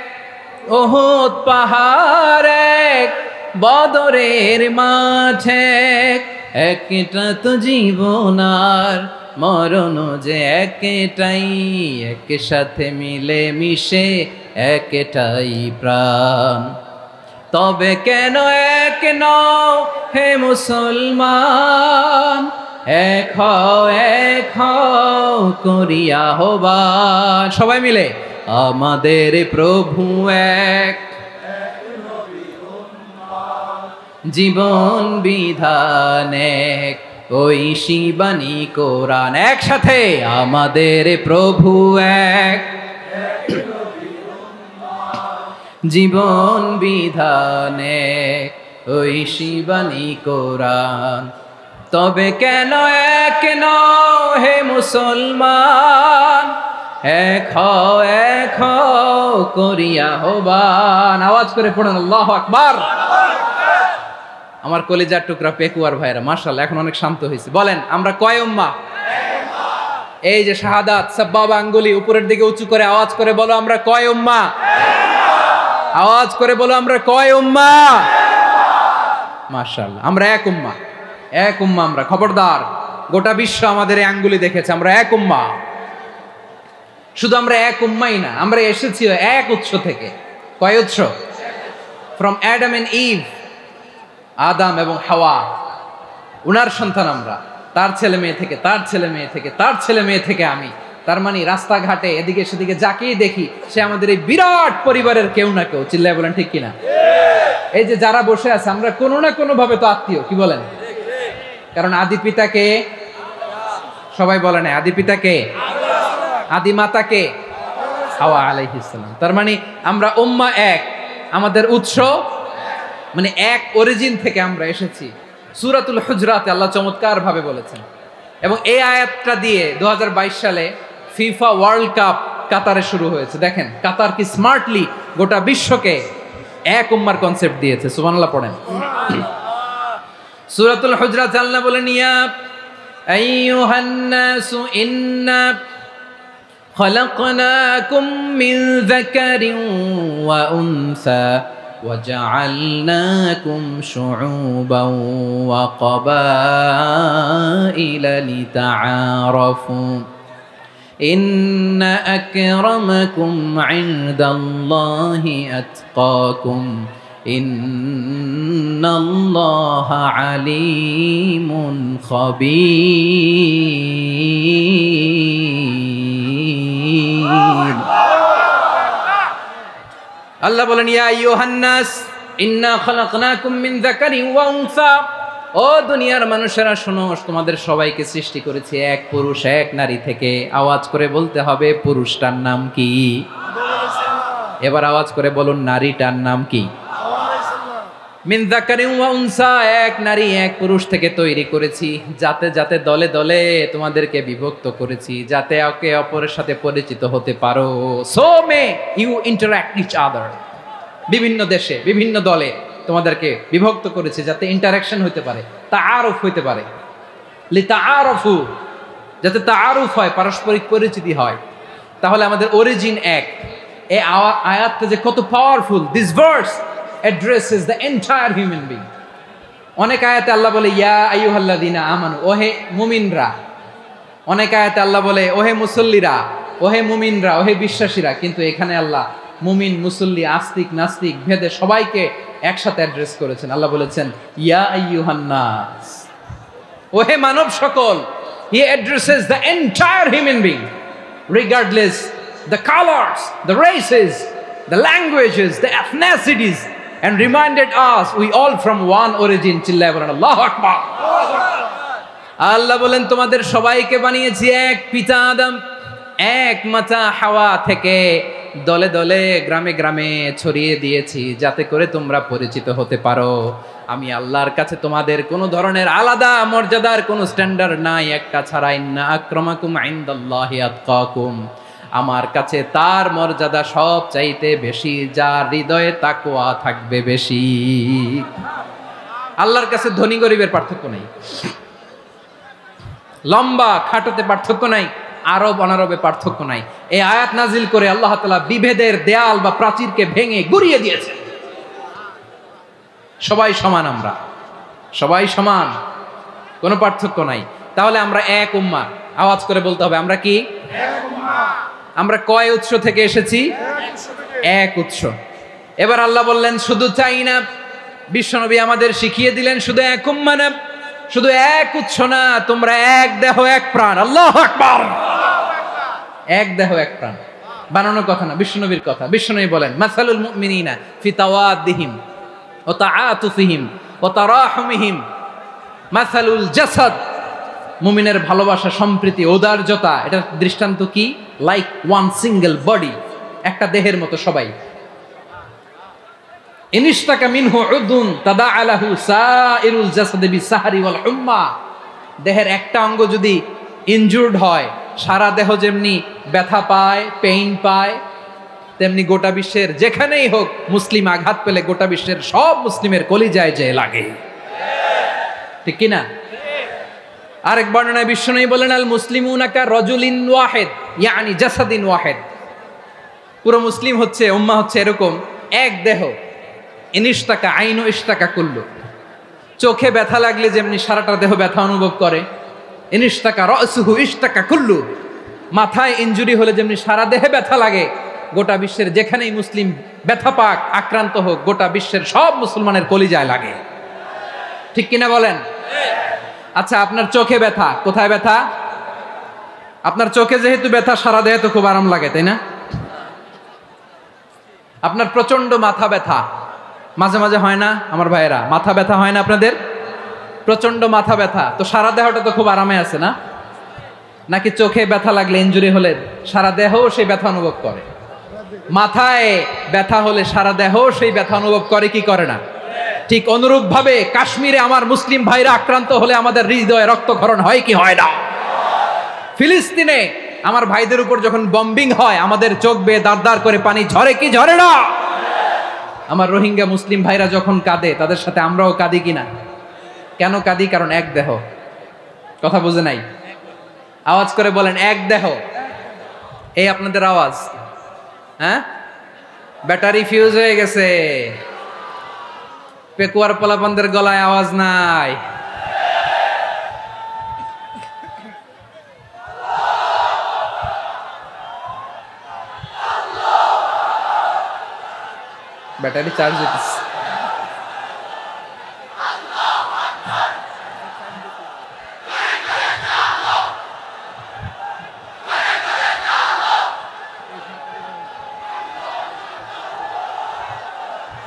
ওহদ পাহাড় এক, বদরের মাঠ এক। একটা তো জীবন আর মরণ যে একটাই, এক সাথে মিলে মিশে একটাই প্রাণ। তবে কেন এক নও হে মুসলমান, এক হও করিয়া আহ্বান। সবাই মিলে আমাদের প্রভু এক, জীবন বিধান এক, ওই শিবানী কোরআন। একসাথে আমাদের প্রভু এক, জীবন বিধান এক, ওই শিবানী কোরআন। তবে কেন এক নও হে মুসলমান, এক হও করিয়া আহ্বান। আওয়াজ করে পড়ুন আল্লাহু আকবার। আমার কলিজার টুকরা পেকুয়ার ভাইরা মাশাআল্লাহ এখন অনেক শান্ত হয়েছে। বলেন আমরা কয় উম্মাহ? এই যে শাহাদাত সাব্বাবা আঙ্গুলি উপরের দিকে উঁচু করে আওয়াজ করে বলো আমরা কয় উম্মাহ? আওয়াজ করে বলো আমরা কয় উম্মাহ? মাশাআল্লাহ আমরা এক উম্মাহ, এক উম্মাহ আমরা। খবরদার, গোটা বিশ্ব আমাদের এই আঙ্গুলি দেখেছে, আমরা এক উম্মাহ। শুধু আমরা এক উম্মাই না, আমরা এসেছি এক উৎস থেকে। কয় উৎস? ফ্রম অ্যাডাম এন্ড ইভ, আদাম এবং হাওয়া, উনার সন্তান আমরা। তার ছেলে মেয়ে থেকে, তার ছেলে মেয়ে থেকে, তার ছেলে মেয়ে থেকে আমি। তার মানে রাস্তাঘাটে এদিকে সেদিকে যাকেই দেখি সে আমাদের এই বিরাট পরিবারের কেউ না কেউ। চিল্লায় বলেন ঠিক কিনা? এই যে যারা বসে আছে আমরা কোনো না কোনো ভাবে তো আত্মীয়, কি বলেন? কারণ আদি পিতাকে সবাই বলে না, আদি পিতাকে, আদি মাতাকে হাওয়া আলাইহিস সালাম। তার মানে আমরা উম্মাহ এক, আমাদের উৎস মানে এক অরিজিন থেকে আমরা এসেছি। সূরাতুল হুজরাতে আল্লাহ চমৎকার ভাবে বলেছেন। এবং এই আয়াতটা দিয়ে 2022 সালে ফিফা ওয়ার্ল্ড কাপ কাতারে শুরু হয়েছে। দেখেন কাতার কি স্মার্টলি গোটা বিশ্বকে এক উম্মার কনসেপ্ট দিয়েছে। সুবহানাল্লাহ পড়েন। সূরাতুল হুজরাত আল্লাহ বলেন ইয়া আইয়ুহান নাসু ইন্না খলাকনাকুম মিন যাকারিন ওয়া উনসা وجعلناكم شعوبا وقبائل لتعارفوا إن أكرمكم عند الله أتقاكم إن الله عليم خبير। আল্লাহ বলেন ইয়া আইয়ুহান নাস ইন্না খালাকনাকুম মিন যাকারিন ওয়া উনসা, ও দুনিয়ার মানুষেরা শোনো, তোমাদের সবাইকে সৃষ্টি করেছি এক পুরুষ এক নারী থেকে। আওয়াজ করে বলতে হবে পুরুষটার নাম কি? এবার আওয়াজ করে বলুন নারীটার নাম কি? মিন যাকারিন ওয়া উনসা, এক নারী এক পুরুষ থেকে তৈরি করেছি। যাতে যাতে দলে দলে তোমাদেরকে বিভক্ত করেছি, যাতে একে অপরের সাথে পরিচিত হতে পারো। So may you interact each other. বিভিন্ন দেশে বিভিন্ন দলে তোমাদেরকে বিভক্ত করেছি যাতে ইন্টারাকশন হতে পারে, তাআরুফ হতে পারে। লিতাআরফু, যাতে তাআরুফ হয়, পারস্পরিক পরিচিতি হয়। তাহলে আমাদের অরিজিন এক। এই আয়াতটা যে কত powerful. This verse addresses the entire human being. অনেক আয়াতে আল্লাহ বলে ইয়া আইয়ুহাল্লাযীনা আমানু, ওহে মুমিনরা। অনেক আয়াতে আল্লাহ বলে ওহে মুসল্লিরা, ওহে মুমিনরা, ওহে বিশ্বাসীরা। কিন্তু এখানে আল্লাহ মুমিন মুসল্লি আস্তিক নাস্তিক ভেদে সবাইকে একসাথে অ্যাড্রেস করেছেন। আল্লাহ বলেছেন ইয়া আইয়ুহান নাস, ওহে মানব সকল। He addresses the entire human being regardless the colors, the races, the languages, the ethnicities, and reminded us we all from one origin. চিল্লায় বলেন আল্লাহু আকবার। আল্লাহ বলেন তোমাদের সবাইকে বানিয়েছি এক পিতা আদম, এক মাতা হাওয়া থেকে। দলে দলে গ্রামে গ্রামে ছড়িয়ে দিয়েছি যাতে করে তোমরা পরিচিত হতে পারো। আমি আল্লাহর কাছে তোমাদের কোনো ধরনের আলাদা মর্যাদার কোনো স্ট্যান্ডার্ড নাই একটা ছাড়া। ইন্না আক্রামাকুম ইনদাল্লাহি আতকাকুম, আমার কাছে তার মর্যাদা সব চাইতে বেশি যার হৃদয়ে তাকওয়া থাকবে বেশি। আল্লাহর কাছে ধনী গরিবের পার্থক্য নাই, লম্বা খাটোতে পার্থক্য নাই, আরব অনারবে পার্থক্য নাই। এই আয়াত নাজিল করে আল্লাহ তাআলা বিভেদের দেয়াল বা প্রাচীরকে ভেঙে গুড়িয়ে দিয়েছে। সবাই সমান, আমরা সবাই সমান, কোনো পার্থক্য নাই। তাহলে আমরা এক উম্মাহ। আওয়াজ করে বলতে হবে আমরা কি? আমরা কয় উৎস থেকে এসেছি? এক উৎস। এবার আল্লাহ বললেন শুধু চাই না, বিশ্বনবী আমাদের শিখিয়ে দিলেন শুধু এক উম্মাহ না, শুধু এক উৎস না, তোমরা এক দেহ এক প্রাণ। আল্লাহু আকবার। এক দেহ এক প্রাণ বানানোর কথা না, বিশ্বনবীর কথা। বিশ্বনবী বলেন মাসালুল মুমিনিনা ফি তাওয়াদ্দিহিম ওয়া তাআতুফিহিম ওয়া তারাহুমিহিম মাসালুল জাসাদ। মুমিনের ভালোবাসা, সম্প্রীতি, ঔদার্যতা, এটার দৃষ্টান্ত কি? লাইক ওয়ান সিঙ্গেল বডি, একটা দেহের মতো সবাই। ইনিশতাকা মিনহু উদুন তাদাআ লাহু সাইরুল জাসাদি বিসাহরি ওয়াল হুম্মা। দেহের একটা অঙ্গ যদি ইনজুর্ড হয়, সারা দেহ যেমনি ব্যথা পায়, পেইন পায়, তেমনি গোটা বিশ্বের যেখানেই হোক মুসলিম আঘাত পেলে গোটা বিশ্বের সব মুসলিমের কলিজায় যে লাগে, ঠিক কিনা? আরেক বর্ণনায় বিশ্বনবী বলেন আল মুসলিমুনা কা রাজুলিন ওয়াহিদ ইয়ানি জাসাদিন ওয়াহিদ। পুরো মুসলিম হচ্ছে, উম্মাহ হচ্ছে এরকম এক দেহ। ইনিশতাকা আইনু ইশতাকা কুল্লু। চোখে ব্যথা লাগলে যেমনি সারাটা দেহ ব্যথা অনুভব করে, ইনিশতাকা রাসুহু ইশতাকা কুল্লু। মাথায় ইনজুরি হলে যেমনি সারা দেহে ব্যথা লাগে, গোটা বিশ্বের যেখানেই মুসলিম ব্যথা পাক, আক্রান্ত হোক, গোটা বিশ্বের সব মুসলমানের কলিজায় লাগে, ঠিক কিনা বলেন? আচ্ছা, আপনার চোখে ব্যথা, কোথায় ব্যথা? আপনার চোখে যেহেতু ব্যথা, সারা দেহে তো খুব আরাম লাগে, তাই না? আপনার প্রচন্ড মাথা ব্যথা মাঝে মাঝে হয় না আমার ভাইয়েরা? মাথা ব্যথা হয় না আপনাদের? প্রচন্ড মাথা ব্যথা, তো সারা দেহটা তো খুব আরামে আছে না? নাকি চোখে ব্যথা লাগলে, ইনজুরি হলে সারা দেহ সেই ব্যথা অনুভব করে? মাথায় ব্যথা হলে সারা দেহ সেই ব্যথা অনুভব করে কি করে না? ঠিক অনুরূপ ভাবে কাশ্মীরে আমার মুসলিম ভাইরা আক্রান্ত হলে আমাদের হৃদয়ে রক্তক্ষরণ হয় কি হয় না? ফিলিস্তিনে আমার ভাইদের উপর যখন বম্বিং হয়, আমাদের চোখ বেয়ে দাঁড় দাঁড় করে পানি ঝরে কি ঝরে না? আমার রোহিঙ্গা মুসলিম ভাইরা যখন কাঁদে, তাদের সাথে আমরাও কাঁদি কিনা? কেন কাঁদি? কারণ এক দেহ। কথা বুঝে নাই? আওয়াজ করে বলেন এক দেহ। এই আপনাদের আওয়াজ, হ্যাঁ? ব্যাটারি ফিউজ হয়ে গেছে, পেকুয়ার পোলাপানদের গলায় আওয়াজ নাই। ব্যাটারি চার্জ হইতেছে।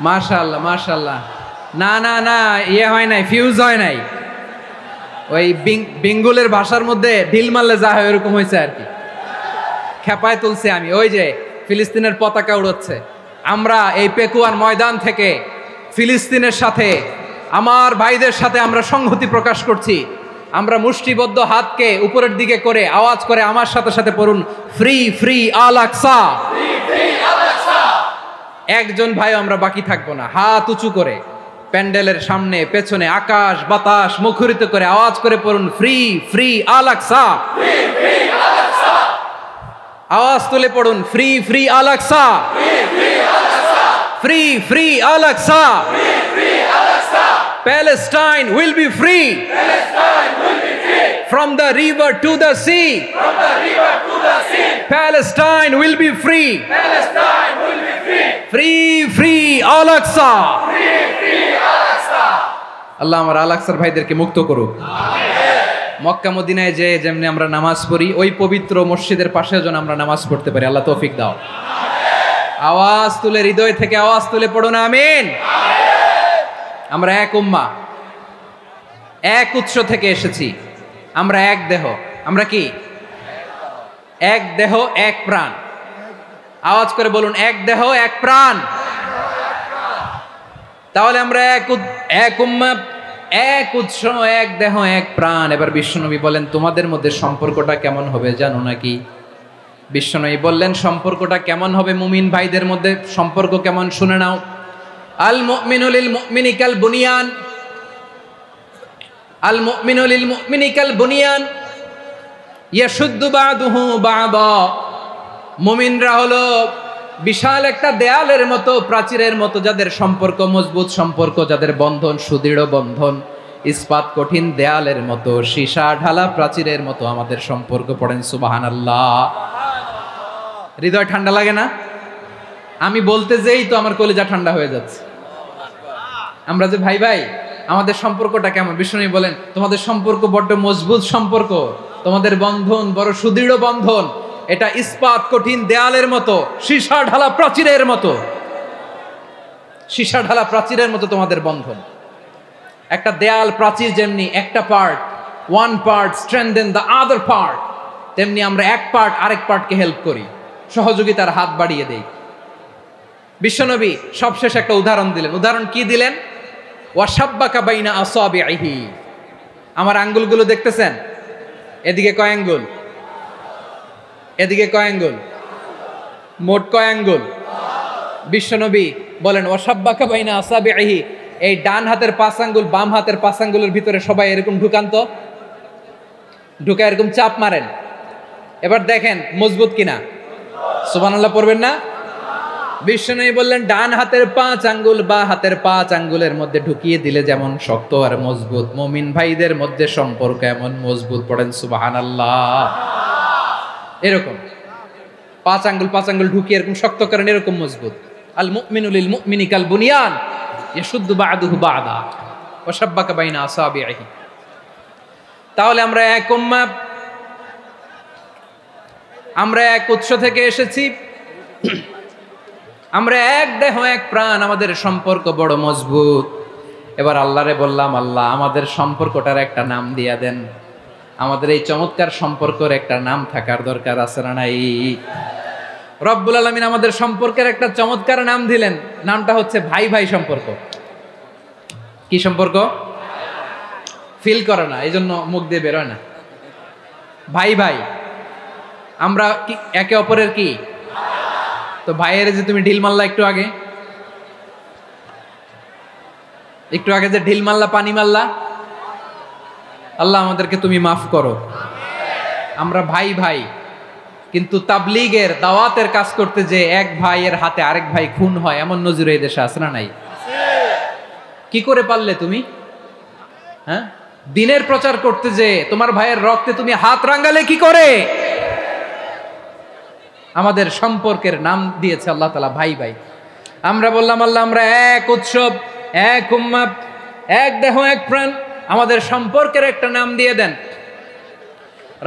মাশাআল্লাহ মাশাআল্লাহ। না না না, ইয়ে হয় নাই, ফিউজ হয় নাই। ওই বেঙ্গলের ভাষার মধ্যে ঢিল মারলে যা হয় এরকম হয়েছে আর কি। খেপায় তুলছে আমি। ওই যে ফিলিস্তিনের পতাকা উড়াচ্ছে, আমরা এই পেকুয়ার ময়দান থেকে ফিলিস্তিনের সাথে, আমার ভাইদের সাথে আমরা সংহতি প্রকাশ করছি। আমরা মুষ্টিবদ্ধ হাতকে উপরের দিকে করে আওয়াজ করে আমার সাথে সাথে পড়ুন, ফ্রি ফ্রি আল আকসা। একজন ভাই আমরা বাকি থাকবো না। হাত উঁচু করে প্যান্ডেলের সামনে পেছনে আকাশ বাতাস মুখরিত করে আওয়াজ করে পড়ুন, ফ্রি ফ্রি আল আকসা। আওয়াজ তুলে পড়ুন, free free Al Aqsa, free free Al Aqsa. Palestine will be free from the river to the sea. Palestine will be free. Free free Al Aqsa. আল্লাহ আমার আল আকসার ভাইদেরকে মুক্ত করুক। মক্কা মদিনায় যে যেমনি আমরা নামাজ পড়ি, ওই পবিত্র মসজিদের পাশে যেন আমরা নামাজ পড়তে পারি। আল্লাহ তৌফিক দাও। আওয়াজ তুলে, হৃদয় থেকে আওয়াজ তুলে পড়ুন আমিন। আমরা এক উম্মাহ, এক উৎস থেকে এসেছি। আমরা এক দেহ। আমরা কি? এক দেহ এক প্রাণ। আওয়াজ করে বলুন, এক দেহ এক প্রাণ। তাহলে আমরা এক উম্মাহ, এক উৎস, এক দেহ এক প্রাণ। এবার বিশ্বনবী বলেন, তোমাদের মধ্যে সম্পর্কটা কেমন হবে জানো নাকি? বিশ্বনবী বললেন, সম্পর্কটা কেমন হবে মুমিন ভাইদের মধ্যে? সম্পর্ক কেমন শুনে নাও। আল মুমিনু লিল মুমিনি কাল বুনিয়ান, আল মুমিনু লিল মুমিনি কাল বুনিয়ান ইয়াশুদ্দু বা'দুহু বা'দা। মুমিনরা হলো বিশাল একটা দেয়ালের মতো, প্রাচীরের মতো, যাদের সম্পর্ক মজবুত সম্পর্ক, যাদের বন্ধন সুদৃঢ় বন্ধন, ইস্পাত কঠিন দেয়ালের মতো, সীসা ঢালা প্রাচীরের মতো আমাদের সম্পর্ক। পড়েন সুবহানাল্লাহ। হৃদয় ঠান্ডা লাগে না? আমি বলতে যেই তো আমার কলিজা ঠান্ডা হয়ে যাচ্ছে। আমরা যে ভাই ভাই, আমাদের সম্পর্কটা কেমন? বিষ্ণু বলেন তোমাদের সম্পর্ক বড্ড মজবুত সম্পর্ক, তোমাদের বন্ধন বড় সুদৃঢ় বন্ধন, এটা ইস্পাত কঠিন দেয়ালের মতো, সীসা ঢালা প্রাচীরের মতো, সীসা ঢালা প্রাচীরের মতো তোমাদের বন্ধন। একটা দেয়াল প্রাচীর যেমনি একটা part, one part strengthen the other part, তেমনি আমরা এক পার্ট আরেক পার্টকে হেল্প করি, সহযোগিতার হাত বাড়িয়ে দেই। বিশ্বনবী সবশেষ একটা উদাহরণ দিলেন। উদাহরণ কি দিলেন? ওয়াসাব্বাকা বাইনা আসাবিহি, আমার আঙ্গুলগুলো দেখতেছেন? এদিকে কয় আঙ্গুল, এদিকে কয় আঙ্গুল, মোট কয় আঙ্গুল? বিশ্বনবী বলেন ওয়াসাব্বাকা বাইনা আসাবিহি, এই ডান হাতের 5 আঙ্গুল বাম হাতের 5 আঙ্গুলের ভিতরে সবাই এরকম ঢুকান তো, ঢুকা এরকম চাপ মারেন, এবার দেখেন মজবুত কিনা। সুবহানাল্লাহ পড়বেন না? বিশ্বনবী বললেন ডান হাতের 5 আঙ্গুল বা হাতের 5 আঙ্গুলের মধ্যে ঢুকিয়ে দিলে যেমন শক্ত আর মজবুত, মুমিন ভাইদের মধ্যে সম্পর্ক এমন মজবুত। পড়েন সুবহানাল্লাহ। এরকম 5 আঙ্গুল ঢুকিয়ে এরকম শক্ত করেন, এরকম মজবুত। আল মুমিনু লিল মুমিনি কাল বুনিয়ান ইয়াশুদ্দু বা'দুহু বা'দা ওয়া শাব্বাকা বাইনা আসাবিহি। তাহলে আমরা এক উম্মাহ, আমরা এক উৎস থেকে এসেছি, আমরা এক দেহ এক প্রাণ, আমাদের সম্পর্ক বড় মজবুত। এবার আল্লাহরে বললাম, আল্লাহ আমাদের সম্পর্কটার একটা নাম দিয়া দেন, আমাদের এই চমৎকার সম্পর্কের একটা নাম থাকার দরকার আছে না নাই? রব্বুল আলামিন আমাদের সম্পর্কের একটা চমৎকার নাম দিলেন, নামটা হচ্ছে ভাই ভাই সম্পর্ক। কি সম্পর্ক? ফিল করে না, এই জন্য মুখ দিয়ে বেরোয় না। ভাই ভাই, আমরা কি একে অপরের কি? তো ভাইয়ের যে তুমি ঢিল মারলা একটু আগে, একটু আগে যে ঢিল মারলা, পানি মারলা, আল্লাহ আমাদেরকে তুমি মাফ করো। আমরা ভাই ভাই, কিন্তু তাবলীগের দাওয়াতের কাজ করতে যে এক ভাইয়ের হাতে আরেক ভাই খুন হয়, এমন নজির এই দেশে আছে না নাই? কি করে পারলে তুমি? হ্যাঁ, দিনের প্রচার করতে যে তোমার ভাইয়ের রক্তে তুমি হাত রাঙ্গালে কি করে? আমাদের সম্পর্কের নাম দিয়েছে আল্লাহ তাআলা ভাই ভাই। আমরা বললাম আল্লাহ আমরা এক উৎসব, এক উম্মাহ, এক দেহ এক প্রাণ, আমাদের সম্পর্কের একটা নাম দিয়ে দেন।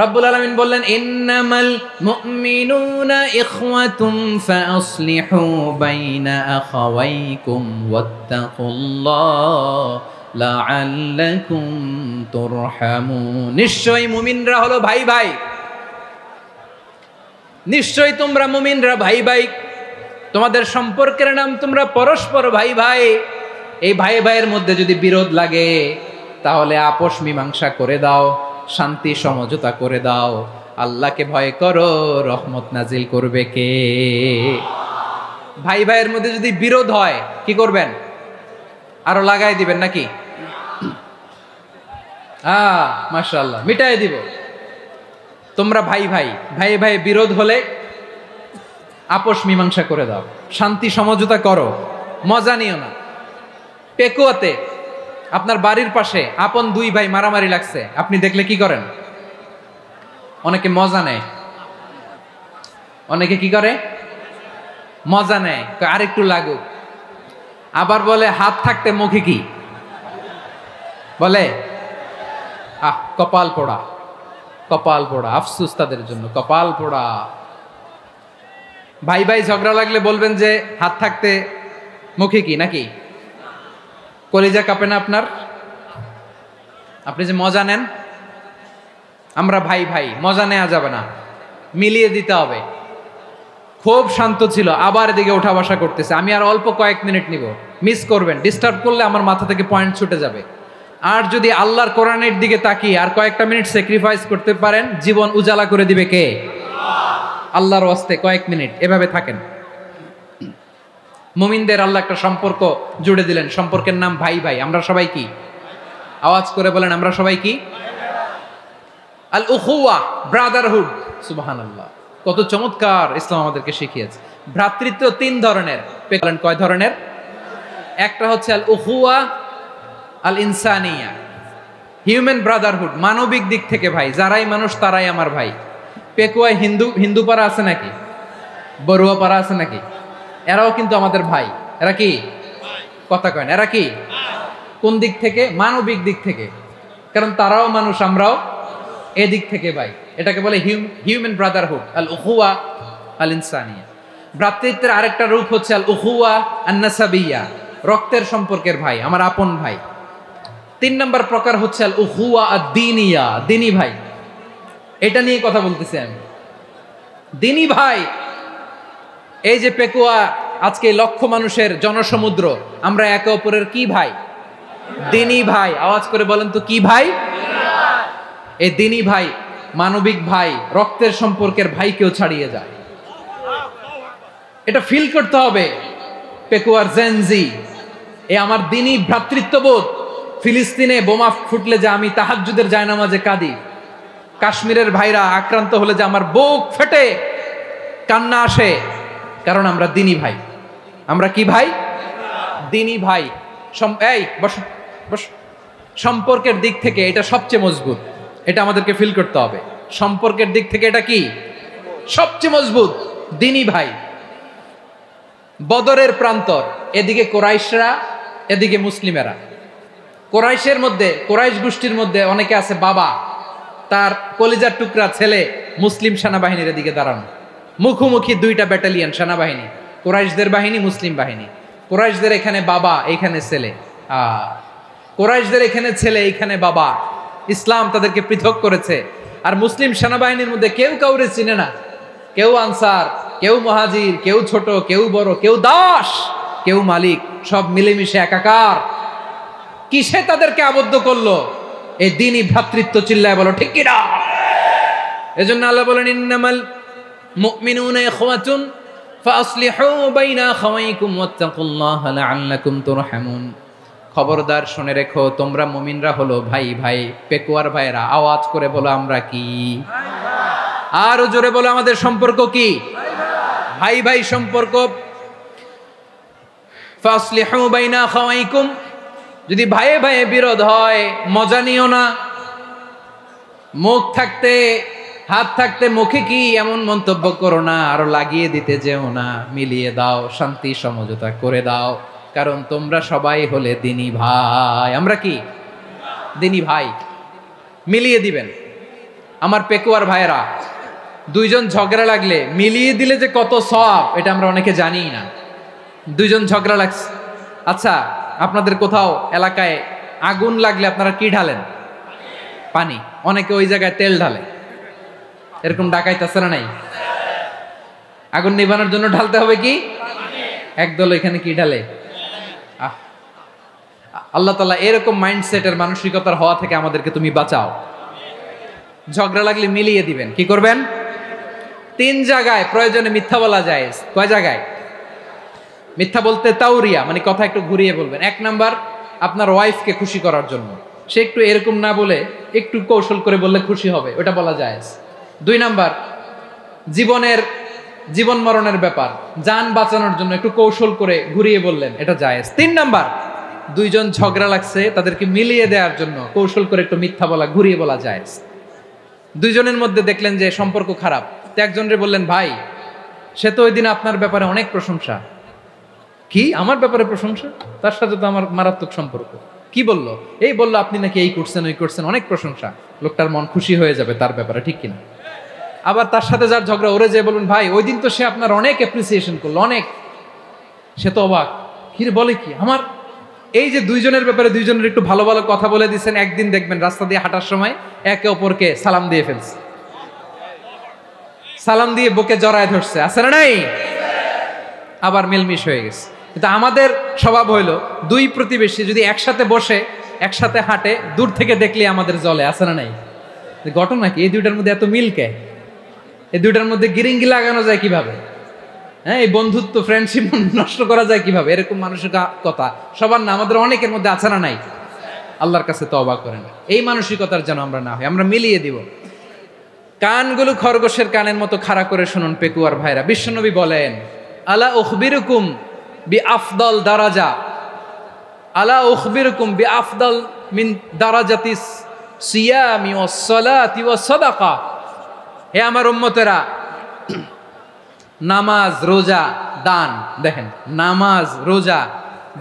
রব্বুল আলামিন বললেন ইন্নামাল মুমিনুনা ইখওয়াতুম ফাসলিহু বাইনা আখাওয়াইকুম ওয়াত্তাকুল্লাহ লাআল্লাকুম তুরহামুন। নিশ্চয়ই মুমিনরা হলো ভাই ভাই, নিশ্চয়ই তোমরা মুমিনরা ভাই ভাই, তোমাদের সম্পর্কের নাম তোমরা পরস্পর ভাই ভাই। এই ভাই ভাইয়ের মধ্যে যদি বিরোধ লাগে তাহলে আপোষ মীমাংসা করে দাও, শান্তি সমঝোতা করে দাও। আল্লাহকে ভয় করো, রহমত নাজিল করবে কে? ভাই ভাইয়ের মধ্যে যদি বিরোধ হয় কি করবেন? আরো লাগাই দিবেন নাকি? মাশাআল্লাহ, মিটাই দিব। তোমরা ভাই ভাই, ভাই ভাই বিরোধ হলে আপোষ মীমাংসা করে দাও, শান্তি সমঝোতা করো, মজা নিও না। পেকুয়াতে আপনার বাড়ির পাশে আপন 2 ভাই মারামারি লাগছে, আপনি দেখলে কি করেন? অনেকে মজা নেয়, অনেকে কি করে? মজা নেয়, আরেকটু লাগুক। আবার বলে হাত থাকতে মুখে কি বলে? কপাল পোড়া, কপাল পোড়া, আফসোস তাদের জন্য, কপাল পোড়া। ভাই ভাই ঝগড়া লাগলে বলবেন যে হাত থাকতে মুখে কি, নাকি? কলিজা কাঁপে না আপনার? আপনি যে মজা নেন। আমরা ভাই ভাই, মজা নেওয়া যাবে না, মিলিয়ে দিতে হবে। খুব শান্ত ছিল, আবার এদিকে ওঠা বসা করতেছে, আমি আর অল্প কয়েক মিনিট নিব, মিস করবেন। ডিস্টার্ব করলে আমার মাথা থেকে পয়েন্ট ছুটে যাবে। আর যদি আল্লাহর কোরআনের দিকে তাকিয়ে আর কয়েকটা মিনিট স্যাক্রিফাইস করতে পারেন, জীবন উজালা করে দিবে কে? আল্লাহর ওয়াস্তে কয়েক মিনিট এভাবে থাকেন। মুমিনদের আল্লাহ একটা সম্পর্ক জুড়ে দিলেন, সম্পর্কের নাম ভাই ভাই। আমরা সবাই কি? আওয়াজ করে বলেন, আমরা সবাই কি? আল উখুয়া, ব্রাদারহুড। সুবহানাল্লাহ, কত চমৎকার ইসলাম আমাদেরকে শিখিয়েছে। ভ্রাতৃত্ব 3 ধরনের। বলেন কয় ধরনের? একটা হচ্ছে আল উখুয়া আল ইনসানিয়া, হিউম্যান ব্রাদারহুড, মানবিক দিক থেকে ভাই, যারাই মানুষ তারাই আমার ভাই। পেকুয়ায় হিন্দু পাড়া আছে নাকি? বড়ুয়া পাড়া আছে নাকি? এরাও কিন্তু আমাদের ভাই। এরা কি কথা কয় না? এরা কি কোন দিক থেকে? মানবিক দিক থেকে, কারণ তারাও মানুষ, আমরাও এদিক থেকে ভাই। এটাকে বলে হিউম্যান ব্রাদারহুড, আল উখুয়া আল ইনসানিয়া। ভ্রাতৃত্বের আরেকটা রূপ হচ্ছে আল উখুয়া আন নাসাবিয়া, রক্তের সম্পর্কের ভাই, আমার আপন ভাই। 3 নম্বর প্রকার হচ্ছে আল উখুয়া আদ-দীনিয়া, দিনী ভাই। এটা নিয়ে কথা বলতেছি আমি। দিনী ভাই, এই যে পেকুয়া, আজকে লক্ষ মানুষের জনসমুদ্র, আমরা একে অপরের কি ভাই? দিনী ভাই। আওয়াজ করে বলেন তো কি ভাই? এই দিনী ভাই, মানবিক ভাই, রক্তের সম্পর্কের ভাইকেও ছাড়িয়ে যায়। এটা ফিল করতে হবে। পেকুয়ার জেনজি, এ আমার দিনী ভ্রাতৃত্ববোধ। ফিলিস্তিনে বোমা ফুটলে যে আমি তাহাজ্জুদের জায়নামাজে কাঁদি, কাশ্মীরের ভাইরা আক্রান্ত হলে যে আমার বুক ফেটে কান্না আসে, কারণ আমরা দিনী ভাই। আমরা কি ভাই? দিনী ভাই। এই বসো বসো। সম্পর্কের দিক থেকে এটা সবচেয়ে মজবুত, এটা আমাদেরকে ফিল করতে হবে। সম্পর্কের দিক থেকে এটা কি সবচেয়ে মজবুত? দিনী ভাই। বদরের প্রান্তর, এদিকে কোরাইশরা, এদিকে মুসলিমেরা। কোরাইশের মধ্যে, কোরাইশ গোষ্ঠীর মধ্যে অনেকে আছে বাবা, তার কলিজার টুকরা ছেলে মুসলিম সেনাবাহিনীর এদিকে দাঁড়ানো, মুখোমুখি 2টা ব্যাটালিয়ন সেনাবাহিনী, কোরাইশদের বাহিনী, মুসলিম বাহিনী। কোরাইশদের এখানে বাবা, এইখানে ছেলে। কোরাইশদের এখানে ছেলে, এইখানে বাবা। ইসলাম তাদেরকে পৃথক করেছে। আর মুসলিম সেনাবাহিনীর মধ্যে কেউ কাউরে চিনে না, কেউ আনসার, কেউ মুহাজির, কেউ ছোট, কেউ বড়, কেউ দাস, কেউ মালিক, সব মিলেমিশে একাকার। কিসে তাদেরকে আবদ্ধ করলো? এই দ্বীনি ভ্রাতৃত্ব। চিল্লায় বলো ঠিক কি না? এজন্য আল্লাহ বলেন, ইন্নামাল মুমিনুনা ইখওয়াতুন ফাসলিহু বাইনা আখাওয়াইকুম ওয়াত্তাকুল্লাহা লাআল্লাকুম তুরহামুন। খবরদার শুনে রেখো, তোমরা মুমিনরা হলো ভাই ভাই। পেকুয়ার ভাইরা আওয়াজ করে বলো আমরা কি? আরো জোরে বলো আমাদের সম্পর্ক কি? ভাই ভাই সম্পর্ক। ফাসলিহু বাইনা আখাওয়াইকুম, যদি ভাইয়ে ভাইয়ে বিরোধ হয় মজা নিও না। মুখ থাকতে, হাত থাকতে মুখে কি এমন মন্তব্য করো না, আরো লাগিয়ে দিতে যেও না। মিলিয়ে দাও, শান্তি সমঝোতা করে দাও, কারণ তোমরা সবাই হলে দিনী ভাই। আমরা কি দিনী ভাই? মিলিয়ে দিবেন। আমার পেকুয়ার ভাইয়েরা, 2 জন ঝগড়া লাগলে মিলিয়ে দিলে যে কত সওয়াব, এটা আমরা অনেকে জানি না। 2 জন ঝগড়া লাগছে, আচ্ছা আপনাদের কোথাও এলাকায় আগুন লাগলে আপনারা কি ঢালেন? পানি। অনেকে ওই জায়গায় তেল ঢালে। এরকম ডাকাইতে আছে না নাই? আগুন নিভানোর জন্য ঢালতে হবে কি? একদল এখানে কি ঢালে? আল্লাহ তাআলা এরকম মাইন্ডসেটের, মানসিকতার হওয়া থেকে আমাদেরকে তুমি বাঁচাও। ঝগড়া লাগলে মিলিয়ে দিবেন। কি করবেন? 3 জায়গায় প্রয়োজনে মিথ্যা বলা যায়। কয় জায়গায় মিথ্যা বলতে? তাওরিয়া, মানে কথা একটু ঘুরিয়ে বলবেন। 1 নাম্বার, আপনার ওয়াইফকে খুশি করার জন্য, সে একটু এরকম না বলে একটু কৌশল করে বললে খুশি হবে, ওটা বলা যায়। 2 নাম্বার, জীবন মরণের ব্যাপার, জান বাঁচানোর জন্য একটু কৌশল করে ঘুরিয়ে বললেন, এটা জায়েজ। 3 নাম্বার, 2 জন ঝগড়া লাগছে, তাদেরকে মিলিয়ে দেওয়ার জন্য কৌশল করে একটু মিথ্যা বলা, ঘুরিয়ে বলা জায়েজ। 2 জনের মধ্যে দেখলেন যে সম্পর্ক খারাপ, তো একজনরে বললেন, ভাই সে তো ওই দিন আপনার ব্যাপারে অনেক প্রশংসা। কি আমার ব্যাপারে প্রশংসা? তার সাথে তো আমার মারাত্মক সম্পর্ক। কি বললো? এই বললো আপনি নাকি এই করছেন, ওই করছেন, অনেক প্রশংসা। লোকটার মন খুশি হয়ে যাবে তার ব্যাপারে, ঠিক কিনা? আবার তার সাথে যার ঝগড়া, ওরে যে বলুন, ভাই ওই দিন তো সে আপনার অনেক অ্যাপ্রিসিয়েশন করলো, অনেক। সে তো অবাক, কিরে বলে কি? আমার এই যে 2 জনের ব্যাপারে 2 জনের একটু ভালো ভালো কথা বলে দিচ্ছেন, একদিন দেখবেন রাস্তা দিয়ে হাঁটার সময় একে অপরকে সালাম দিয়ে ফেলছে, সালাম দিয়ে বুকে জড়ায় ধরছে, আছে না নাই? আবার মিলমিশ হয়ে গেছে। কিন্তু আমাদের স্বভাব হইলো, 2 প্রতিবেশী যদি একসাথে বসে একসাথে হাঁটে, দূর থেকে দেখলে আমাদের জলে, আছে না নাই? ঘটনা কি? এই 2টার মধ্যে এত মিল কে? এই 2টার মধ্যে গিরিঙ্গি লাগানো যায় কিভাবে? হ্যাঁ, এই বন্ধুত্ব, ফ্রেন্ডশিপ নষ্ট করা যায় কিভাবে? এরকম মানুষের কথা সবার না, আমাদের অনেকের মধ্যে আছে না নাই? আল্লাহর কাছে তওবা করেন, এই মানসিকতার যেন আমরা না হই, আমরা মিলিয়ে দিব। কানগুলো খরগোশের কানের মতো খাড়া করে শুনুন পেকুয়ার ভাইরা। বিশ্বনবী বলেন, আলা উখবিরুকুম বিআফদাল দারাজা, আলা উখবিরুকুম বিআফদাল মিন দারাজাতিস সিয়ামি ওয়াস সালাতি ওয়াস সাদাকা। হে আমার উম্মতেরা, নামাজ, রোজা, দান। দেখেন, নামাজ, রোজা,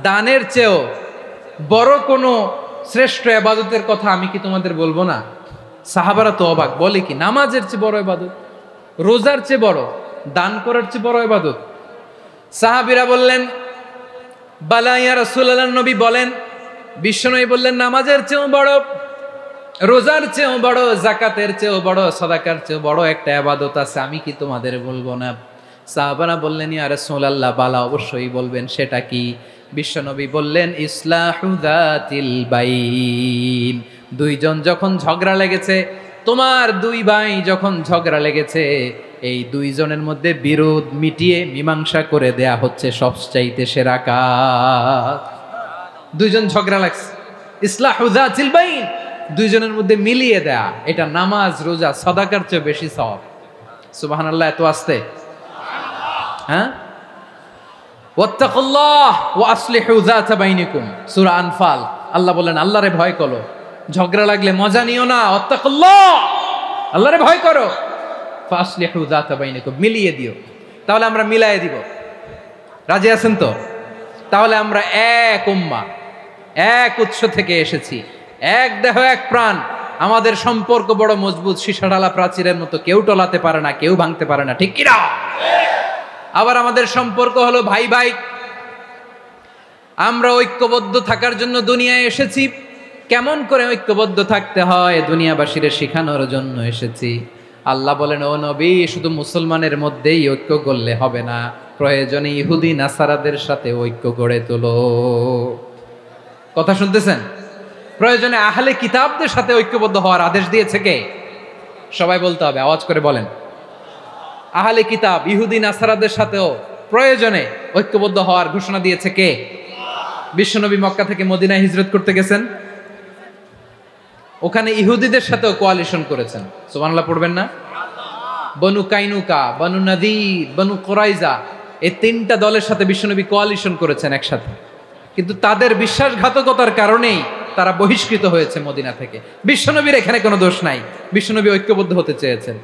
দানের চেয়েও বড় কোনো শ্রেষ্ঠ ইবাদতের কথা আমি কি তোমাদের বলবো না? সাহাবারা তো অবাক, বলে কি নামাজের চেয়ে বড় ইবাদত, রোজার চেয়ে বড়, দান করার চেয়ে বড় ইবাদত? সাহাবীরা বললেন, বালা ইয়া রাসূলুল্লাহ, নবী বলেন। বিশ্বনবী বললেন, নামাজের চেয়েও বড়, রোজার চেয়েও বড়, যাকাতের চেয়েও বড়, সাদাকার চেয়েও বড় একটা ইবাদত আছে, আমি কি তোমাদের বলবো না? সাহাবারা বললেন, ইয়া রাসূলুল্লাহ, বালা, অবশ্যই বলবেন, সেটা কি? বিশ্বনবী বললেন, ইসলাহু যাতিল বাইন। দুইজন যখন ঝগড়া লেগেছে, তোমার দুই ভাই যখন ঝগড়া লেগেছে, এই দুইজনের মধ্যে বিরোধ মিটিয়ে মীমাংসা করে দেয়া হচ্ছে সবচাইতে সেরা কাজ। দুইজন ঝগড়া লাগছে, ইসলাহু যাতিল বাইন, দুইজনের মধ্যে মিলিয়ে দেয়া, এটা নামাজ, রোজা, সাদাকার চেয়ে বেশি সওয়াব। সুবহানাল্লাহ, এত আসতে, হ্যাঁ? ওয়াত্তাকুল্লাহ ওয়া আসলিহু যাতা বাইনিকুম, সূরা আনফাল। আল্লাহ বলেন, আল্লাহরে ভয় করো, ঝগড়া লাগলে মজা নিও না, ওয়াত্তাকুল্লাহ, আল্লাহরে ভয় করো, ফাসলিহু যাতা বাইনিকুম, মিলিয়ে দিও। তাহলে আমরা মিলায়ে দিব, রাজি আছেন তো? তাহলে আমরা এক উম্মাহ, এক উৎস থেকে এসেছি, এক দেহ, এক প্রাণ, আমাদের সম্পর্ক বড় মজবুত, সীসাঢালা প্রাচীরের মতো, কেউ টলাতে পারে না, কেউ ভাঙতে পারে না, ঠিক কিনা? আবার আমাদের সম্পর্ক হলো ভাই ভাই, আমরা ঐক্যবদ্ধ থাকার জন্য দুনিয়ায় এসেছি। কেমন করে ঐক্যবদ্ধ থাকতে হয় দুনিয়াবাসীরে শেখানোর জন্য এসেছি। আল্লাহ বলেন, ও নবী, শুধু মুসলমানের মধ্যেই ঐক্য করলে হবে না, প্রয়োজনে ইহুদি নাসারাদের সাথে ঐক্য গড়ে তোলো। কথা শুনতেছেন? প্রয়োজনে আহলে কিতাবদের সাথে ঐক্যবদ্ধ হওয়ার আদেশ দিয়েছে কে? সবাই বলতে হবে, আওয়াজ করে বলেন। আহলে কিতাব, ইহুদি নাসারাদের সাথেও প্রয়োজনে ঐক্যবদ্ধ হওয়ার ঘোষণা দিয়েছে কে? বিশ্বনবী মক্কা থেকে মদিনায় হিজরত করতে গেছেন, ওখানে ইহুদিদের সাথেও কোয়ালিশন করেছেন। সুবহানাল্লাহ পড়বেন না? বনু কাইনুকা, বনু নাদির, বনু কুরাইজা, এই তিনটা দলের সাথে বিশ্বনবী কোয়ালিশন করেছেন একসাথে, কিন্তু তাদের বিশ্বাসঘাতকতার কারণেই তারা বহিষ্কৃত হয়েছে মদিনা থেকে। বিশ্বনবীর এখানে কোনো দোষ নাই, বিশ্বনবী ঐক্যবদ্ধ হতে চেয়েছেন।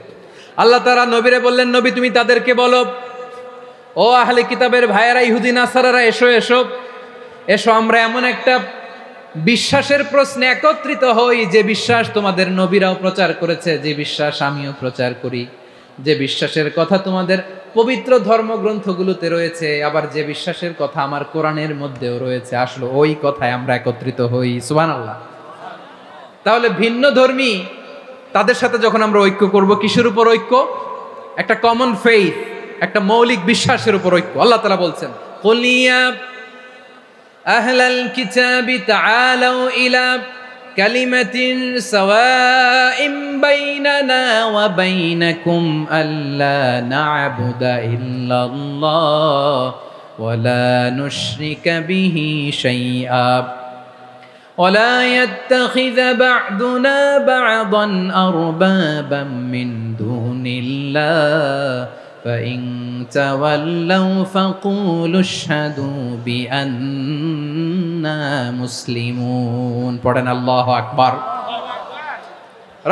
আল্লাহ তাআলা নবীরে বললেন, নবী তুমি তাদেরকে বলো, ও আহলে কিতাবের ভাইয়েরা, ইহুদি নাসারারা, এসো এসো এসো, আমরা এমন একটা বিশ্বাসের প্রশ্নে একত্রিত হই, যে বিশ্বাস তোমাদের নবীরাও প্রচার করেছে, যে বিশ্বাস আমিও প্রচার করি, যে বিশ্বাসের কথা তোমাদের পবিত্র ধর্মগ্রন্থগুলোতে রয়েছে, আবার যে বিশ্বাসের কথা আমার কোরআনের মধ্যেও রয়েছে, আসলে ওই কথায় আমরা একত্রিত হই। সুবহানাল্লাহ। তাহলে ভিন্ন ধর্মী তাদের সাথে যখন আমরা ঐক্য করব, কিসের উপর ঐক্য? একটা কমন ফেইথ, একটা মৌলিক বিশ্বাসের উপর ঐক্য। আল্লাহ তাআলা বলছেন, কুল ইয়া আহলাল কিতাবি তাআলাউ ইলা কালিমাতিন সাওয়াইন বাইনানা ওয়া বাইনাকুম আল্লা না'বুদা ইল্লাল্লাহ ওয়া লা নুশরিকা বিহি শাইআ ولا يتخذ بعضنا بعضا أربابا من دون الله فإن تولوا فقولوا اشهدوا بأننا مسلمون। পড়েন আল্লাহু আকবার।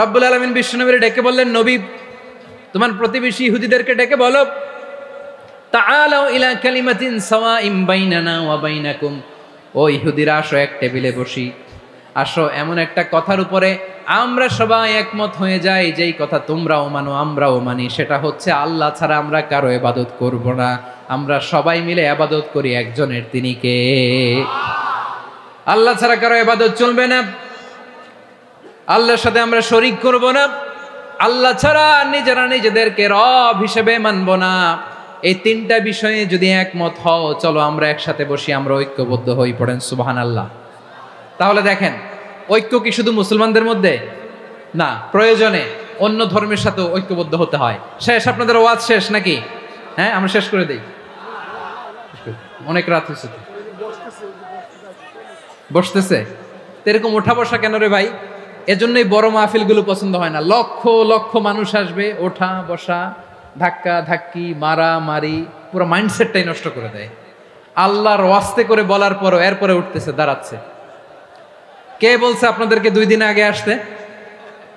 রব্বুল আলামিন বিশ্বনবীর ডেকে বললেন, নবী তোমার প্রতিবেশী ইহুদিদেরকে ডেকে বলো, তাআলাউ ইলা কালিমাতিন সাওয়াইন বাইনানা ওয়া বাইনাকুম, ও ইহুদিরা, আসো এক টেবিলে বসি, আসো এমন একটা কথার উপরে আমরা সবাই একমত হয়ে যাই, যেই কথা তোমরাও মানো আমরাও মানি, সেটা হচ্ছে আল্লাহ ছাড়া আমরা কারো ইবাদত করব না, আমরা সবাই মিলে ইবাদত করি একজনের, তিনি কে? আল্লাহ ছাড়া কারো ইবাদত চলবে না, আল্লাহর সাথে আমরা শরীক করব না, আল্লাহ ছাড়া নিজেরা নিজেদেরকে রব হিসেবে মানব না। এই তিনটা বিষয়ে যদি একমত হও, চলো আমরা একসাথে বসি, আমরা ঐক্যবদ্ধ হই। পড়েন সুবহানাল্লাহ। তাহলে দেখেন, ঐক্য কি শুধু মুসলমানদের মধ্যে না, প্রয়োজনে অন্য ধর্মের সাথে ঐক্যবদ্ধ হতে হয়। শেষ? আপনাদের ওয়াজ শেষ নাকি? হ্যাঁ, আমরা শেষ করে দেই, অনেক রাত হয়েছে। বসতেছে এরকম ওঠা বসা কেন রে ভাই? এজন্যই বড় মাহফিলগুলো পছন্দ হয় না। লক্ষ লক্ষ মানুষ আসবে, ওঠা বসা, ধাক্কা ধাক্কি, মারা মারি, পুরো মাইন্ডসেটটাই নষ্ট করে দেয়। আল্লাহর ওয়াস্তে করে বলার পরও এরপরে উঠতেছে, দাঁড়াচ্ছে। কে বলছে আপনাদেরকে 2 দিন আগে আসতে?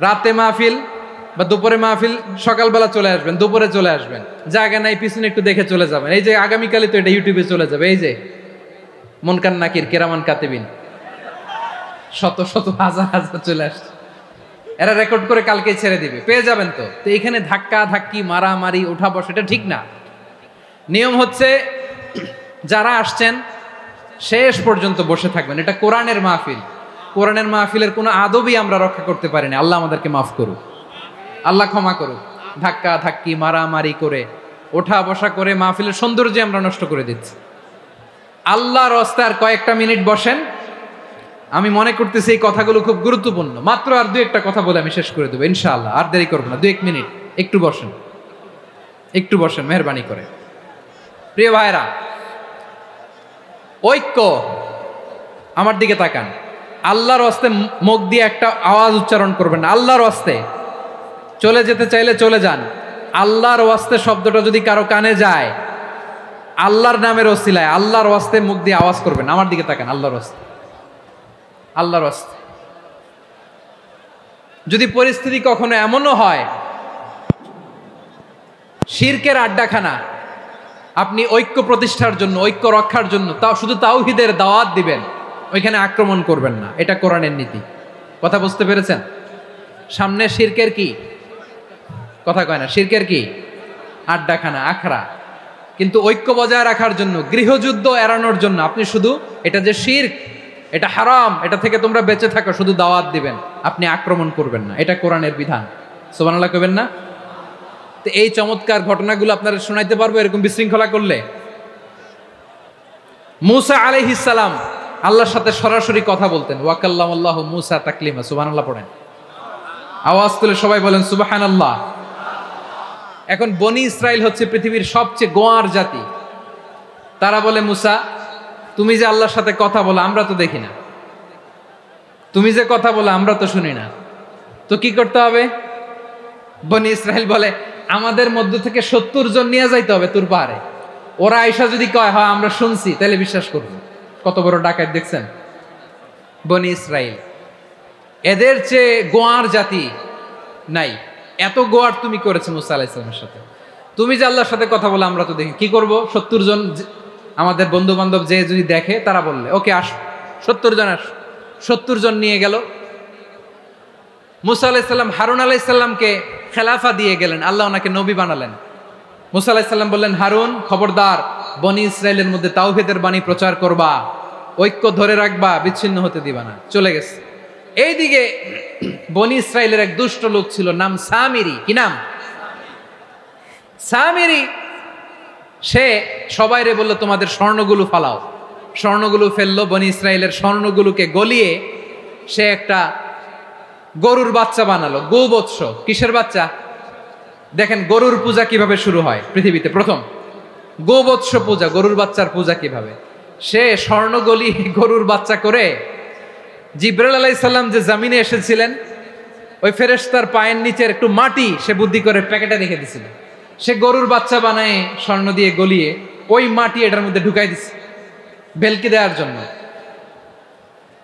রাতে মাহফিল, বা দুপুরে মাহফিল সকালবেলা চলে আসবেন, দুপুরে চলে আসবেন, জায়গা নাই পিছনে একটু দেখে চলে যাবেন। এই যে আগামীকালই তো এটা ইউটিউবে চলে যাবে, এই যে মুনকার নাকির কেরামান কাতিবিন শত শত হাজার হাজার চলে আসছে, এরা রেকর্ড করে কালকে ছেড়ে দিবে, পেয়ে যাবেন। তো তো এখানে ধাক্কা ধাক্কি মারামারি উঠা বসা এটা ঠিক না। নিয়ম হচ্ছে যারা আসছেন শেষ পর্যন্ত বসে থাকবেন। এটা কোরআনের মাহফিল, কোরআনের মাহফিলের কোনো আদবই আমরা রক্ষা করতে পারিনি। আল্লাহ আমাদেরকে মাফ করুক, আল্লাহ ক্ষমা করুক। ধাক্কা ধাক্কি মারামারি করে ওঠা বসা করে মাহফিলের সৌন্দর্য আমরা নষ্ট করে দিচ্ছি। আল্লাহর রাস্তায় কয়েকটা মিনিট বসেন। আমি মনে করতেছি এই কথাগুলো খুব গুরুত্বপূর্ণ। মাত্র আর দু একটা কথা বলে আমি শেষ করে দেবো ইনশাআল্লাহ, আর দেরি করবো না। 2-1 মিনিট একটু বসেন, একটু বসেন মেহরবানি করে। প্রিয় ভাইরা, ঐক্য, আমার দিকে তাকান। আল্লাহর রাস্তে মুখ দিয়ে একটা আওয়াজ উচ্চারণ করবেন না। আল্লাহর রাস্তে চলে যেতে চাইলে চলে যান। আল্লাহর ওয়াস্তে শব্দটা যদি কারো কানে যায়, আল্লাহর নামের ওসিলায় আল্লাহর ওয়াস্তে মুখ দিয়ে আওয়াজ করবেন। আমার দিকে তাকান। আল্লাহর ওয়াস্তে, আল্লাহর ওয়াস্তে। যদি পরিস্থিতি কখনো এমনও হয় শিরকের আড্ডাখানা, আপনি ঐক্য প্রতিষ্ঠার জন্য, ঐক্য রক্ষার জন্য তাও শুধু তাওহীদের দাওয়াত দিবেন, ওইখানে আক্রমণ করবেন না। এটা কোরআনের নীতি। কথা বুঝতে পেরেছেন? সামনে শিরকের কি কথা কয় না, শিরকের কি আড্ডাখানা, আখড়া। কিন্তু ঐক্য বজায় রাখার জন্য, গৃহযুদ্ধ এড়ানোর জন্য আপনি শুধু এটা যে শিরক, এটা হারাম, এটা থেকে তোমরা বেঁচে থাকো, শুধু দাওয়াত দিবেন, আপনি আক্রমণ করবেন না। এটা কোরআনের বিধান। সুবহানাল্লাহ কইবেন না? তো এই চমৎকার ঘটনাগুলো আপনারা শোনাইতে পারবো এরকম বিশৃঙ্খলা করলে। মূসা আলাইহিস সালাম আল্লাহর সাথে সরাসরি কথা বলতেন। ওয়াকাল্লামাল্লাহু মূসা তাকলিমা। সুবহানাল্লাহ পড়েন, আওয়াজ তুলে সবাই বলেন সুবহানাল্লাহ। এখন বনি ইসরাইল হচ্ছে পৃথিবীর সবচেয়ে গোয়ার জাতি। তারা বলে, মূসা তুমি যে আল্লাহর সাথে কথা বলো আমরা তো দেখি না, তুমি যে কথা বলো আমরা তো শুনি না, তো কি করতে হবে? বনি ইসরাইল বলে, আমাদের মধ্য থেকে 70 জন নিয়ে যাইতে হবে তুর পাহাড়ে। ওরা আয়েশা যদি কয় হ্যাঁ আমরা শুনছি, তাহলে বিশ্বাস করবো। কত বড় ডাকাত দেখছেন বনি ইসরাইল। এদের চেয়ে গোয়ার জাতি নাই। এত গোয়ার তুমি করেছো মুসা আলাইহিস সালামের সাথে। তুমি যে আল্লাহর সাথে কথা বলে আমরা তো দেখি, কি করব? 70 জন আমাদের বন্ধু বান্ধব যে যদি দেখে, তারা বললে ওকে আস, 70 জন আস। 70 জন নিয়ে গেল। মুসা আলাইহিস সালাম হারুন আলাইহিস সালামকে খেলাফা দিয়ে গেলেন, আল্লাহ ওনাকে নবী বানালেন। মুসা আলাইহিস সালাম বললেন, হারুন খবরদার, বনি ইসরাইলের মধ্যে তাওহীদের বাণী প্রচার করবা, ঐক্য ধরে রাখবা, বিচ্ছিন্ন হতে দিবা না। চলে গেছে। এইদিকে বনি ইসরাইলের এক দুষ্ট লোক ছিল, নাম সামিরি। কি নাম? সামিরি। সে সবাইরে বললো তোমাদের স্বর্ণগুলো ফালাও। স্বর্ণগুলো ফেললো। বনি ইসরাইলের স্বর্ণগুলোকে গলিয়ে সে একটা গরুর বাচ্চা বানালো। গোবৎস। কিসের বাচ্চা? দেখেন গরুর পূজা কিভাবে শুরু হয় পৃথিবীতে প্রথম। গোবৎস পূজা, গরুর বাচ্চার পূজা কিভাবে। সে স্বর্ণ গলি গরুর বাচ্চা করে জিবরাইল আলাইহিস সালাম যে জমিনে এসেছিলেন, ওই ফেরেশতার পায়ের নিচের একটু মাটি সে বুদ্ধি করে প্যাকেটে রেখে দিছিল। সে গরুর বাচ্চা বানায় স্বর্ণ দিয়ে গলিয়ে ওই মাটি এটার মধ্যে ঢুকাই দিছে ভেলকি দেওয়ার জন্য।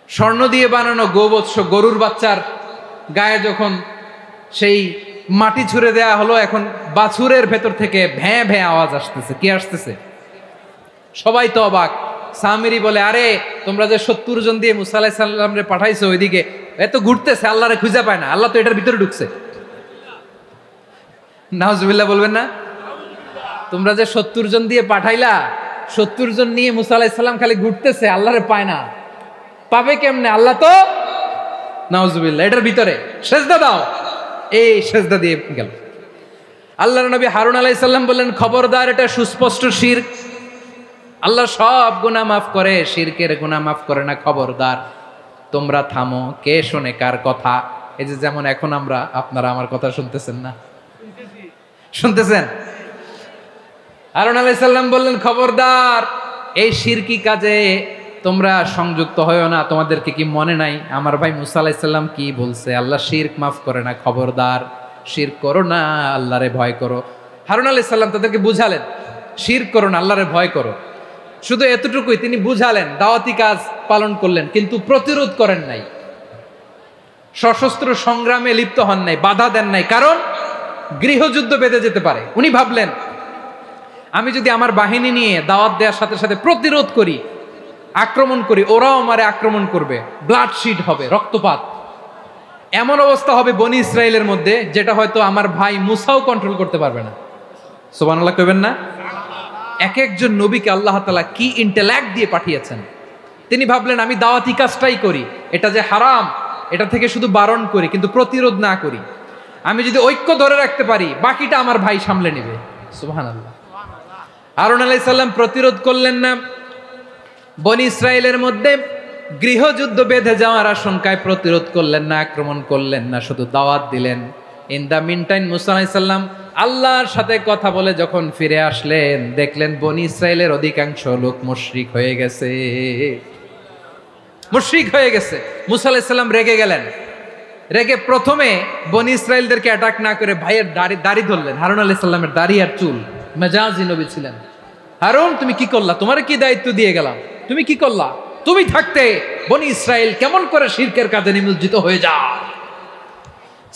স্বর্ণ দিয়ে বানানো গোবৎস গরুর বাচ্চার গায়ে যখন সেই মাটি ছুঁড়ে দেয়া হলো, এখন বাছুরের ভেতর থেকে ভ্যাঁ ভ্যাঁ আওয়াজ আসতেছে। কি আসতেছে? সবাই তো অবাক। সামিরি বলে, আরে তোমরা যে 70 জন দিয়ে মুসা আলাইহিস সালামরে পাঠাইছো, ওইদিকে এত ঘুরতেছে, আল্লাহরে খুঁজে পায় না, আল্লাহ তো এটার ভিতরে ঢুকছে। নাউজুবিল্লাহ বলবেন না? তোমরা যে 70 জন দিয়ে পাঠাইলা, 70 জন নিয়ে মুসা আলাইহিস সালাম খালি ঘুরতেছে, আল্লাহরে পায় না। পাবে কেমনে? আল্লাহ তো নাউজুবিল্লাহ এটার ভিতরে। সেজদা দাও। এই সেজদা দিয়ে গেল। আল্লাহর নবী হারুন আলাইহিস সালাম বললেন, খবরদার, এটা সুস্পষ্ট শিরক। আল্লাহ সব গুনাহ মাফ করে, শিরকের গুনাহ মাফ করে না। খবরদার, তোমরা থামো। কে শোনে কার কথা? এই যে যেমন এখন আপনারা আমার কথা শুনতেছেন না? শুনতেছেন? হারুন আলাইহিস সালাম বললেন, খবরদার, এই শিরকি কাজে তোমরা সংযুক্ত হয়ো না। তোমাদেরকে কি মনে নাই আমার ভাই মুসা আলাইহিস সালাম কি বলছে? আল্লাহ শিরক মাফ করে না। খবরদার, শিরক করো না, আল্লাহরে ভয় করো। হারুন আলাইহিস সালাম তাদেরকে বুঝালেন, শিরক করো না, আল্লাহরে ভয় করো। শুধু এতটুকুই তিনি বুঝালেন, দাওয়াতি কাজ পালন করলেন, কিন্তু প্রতিরোধ করেন নাই। সশস্ত্র সংগ্রামে লিপ্ত হন নাই, বাধা দেন নাই, কারণ গৃহযুদ্ধ বেঁধে যেতে পারে। উনি ভাবলেন আমি যদি আমার বাহিনী নিয়ে দাওয়াত দেওয়ার সাথে সাথে প্রতিরোধ করি, আক্রমণ করি, ওরাও আমারে আক্রমণ করবে, ব্লাডশিট হবে, রক্তপাত, এমন অবস্থা হবে বনি ইসরায়েলের মধ্যে যেটা হয়তো আমার ভাই মুসাও কন্ট্রোল করতে পারবে না। সুবহানাল্লাহ কইবেন না? এক একজন নবীকে আল্লাহ তাআলা কি ইন্টেলেক্ট দিয়ে পাঠিয়েছেন। তিনি ভাবলেন আমি দাওয়াতি কাজটাই করি, এটা যে হারাম এটা থেকে শুধু বারণ করি, কিন্তু প্রতিরোধ না করি। আমি যদি ঐক্য ধরে রাখতে পারি বাকিটা আমার ভাই সামলে নেবে। সুবহানাল্লাহ। হারুন আলাইহিস সালাম প্রতিরোধ করলেন না, বনি ইসরায়েলের মধ্যে গৃহযুদ্ধ বেঁধে যাওয়ার আশঙ্কায় প্রতিরোধ করলেন না, আক্রমণ করলেন না, শুধু দাওয়াত দিলেন। ইন দা মিন টাইম মুসা আলাইহিস সালাম আল্লাহর সাথে কথা বলে যখন ফিরে আসলেন, দেখলেন বনি ইসরায়েলের অধিকাংশ লোক মুশরিক হয়ে গেছে, মুশরিক হয়ে গেছে। মুসা আলাইহিস সালাম রেগে গেলেন, রেগে প্রথমে বনি ইসরায়েলদেরকে অ্যাটাক না করে ভাইয়ের দাড়ি ধরলেন। হারুন আলাইহিস সালামের দাড়ি আর চুল, মেজাজি নবী ছিলেন। হারুন তুমি কি করলা? তোমার কি দায়িত্ব দিয়ে গেলাম, তুমি কি করলা? তুমি থাকতে বনি ইসরায়েল কেমন করে শিরকের কাজে নিমজ্জিত হয়ে যায়?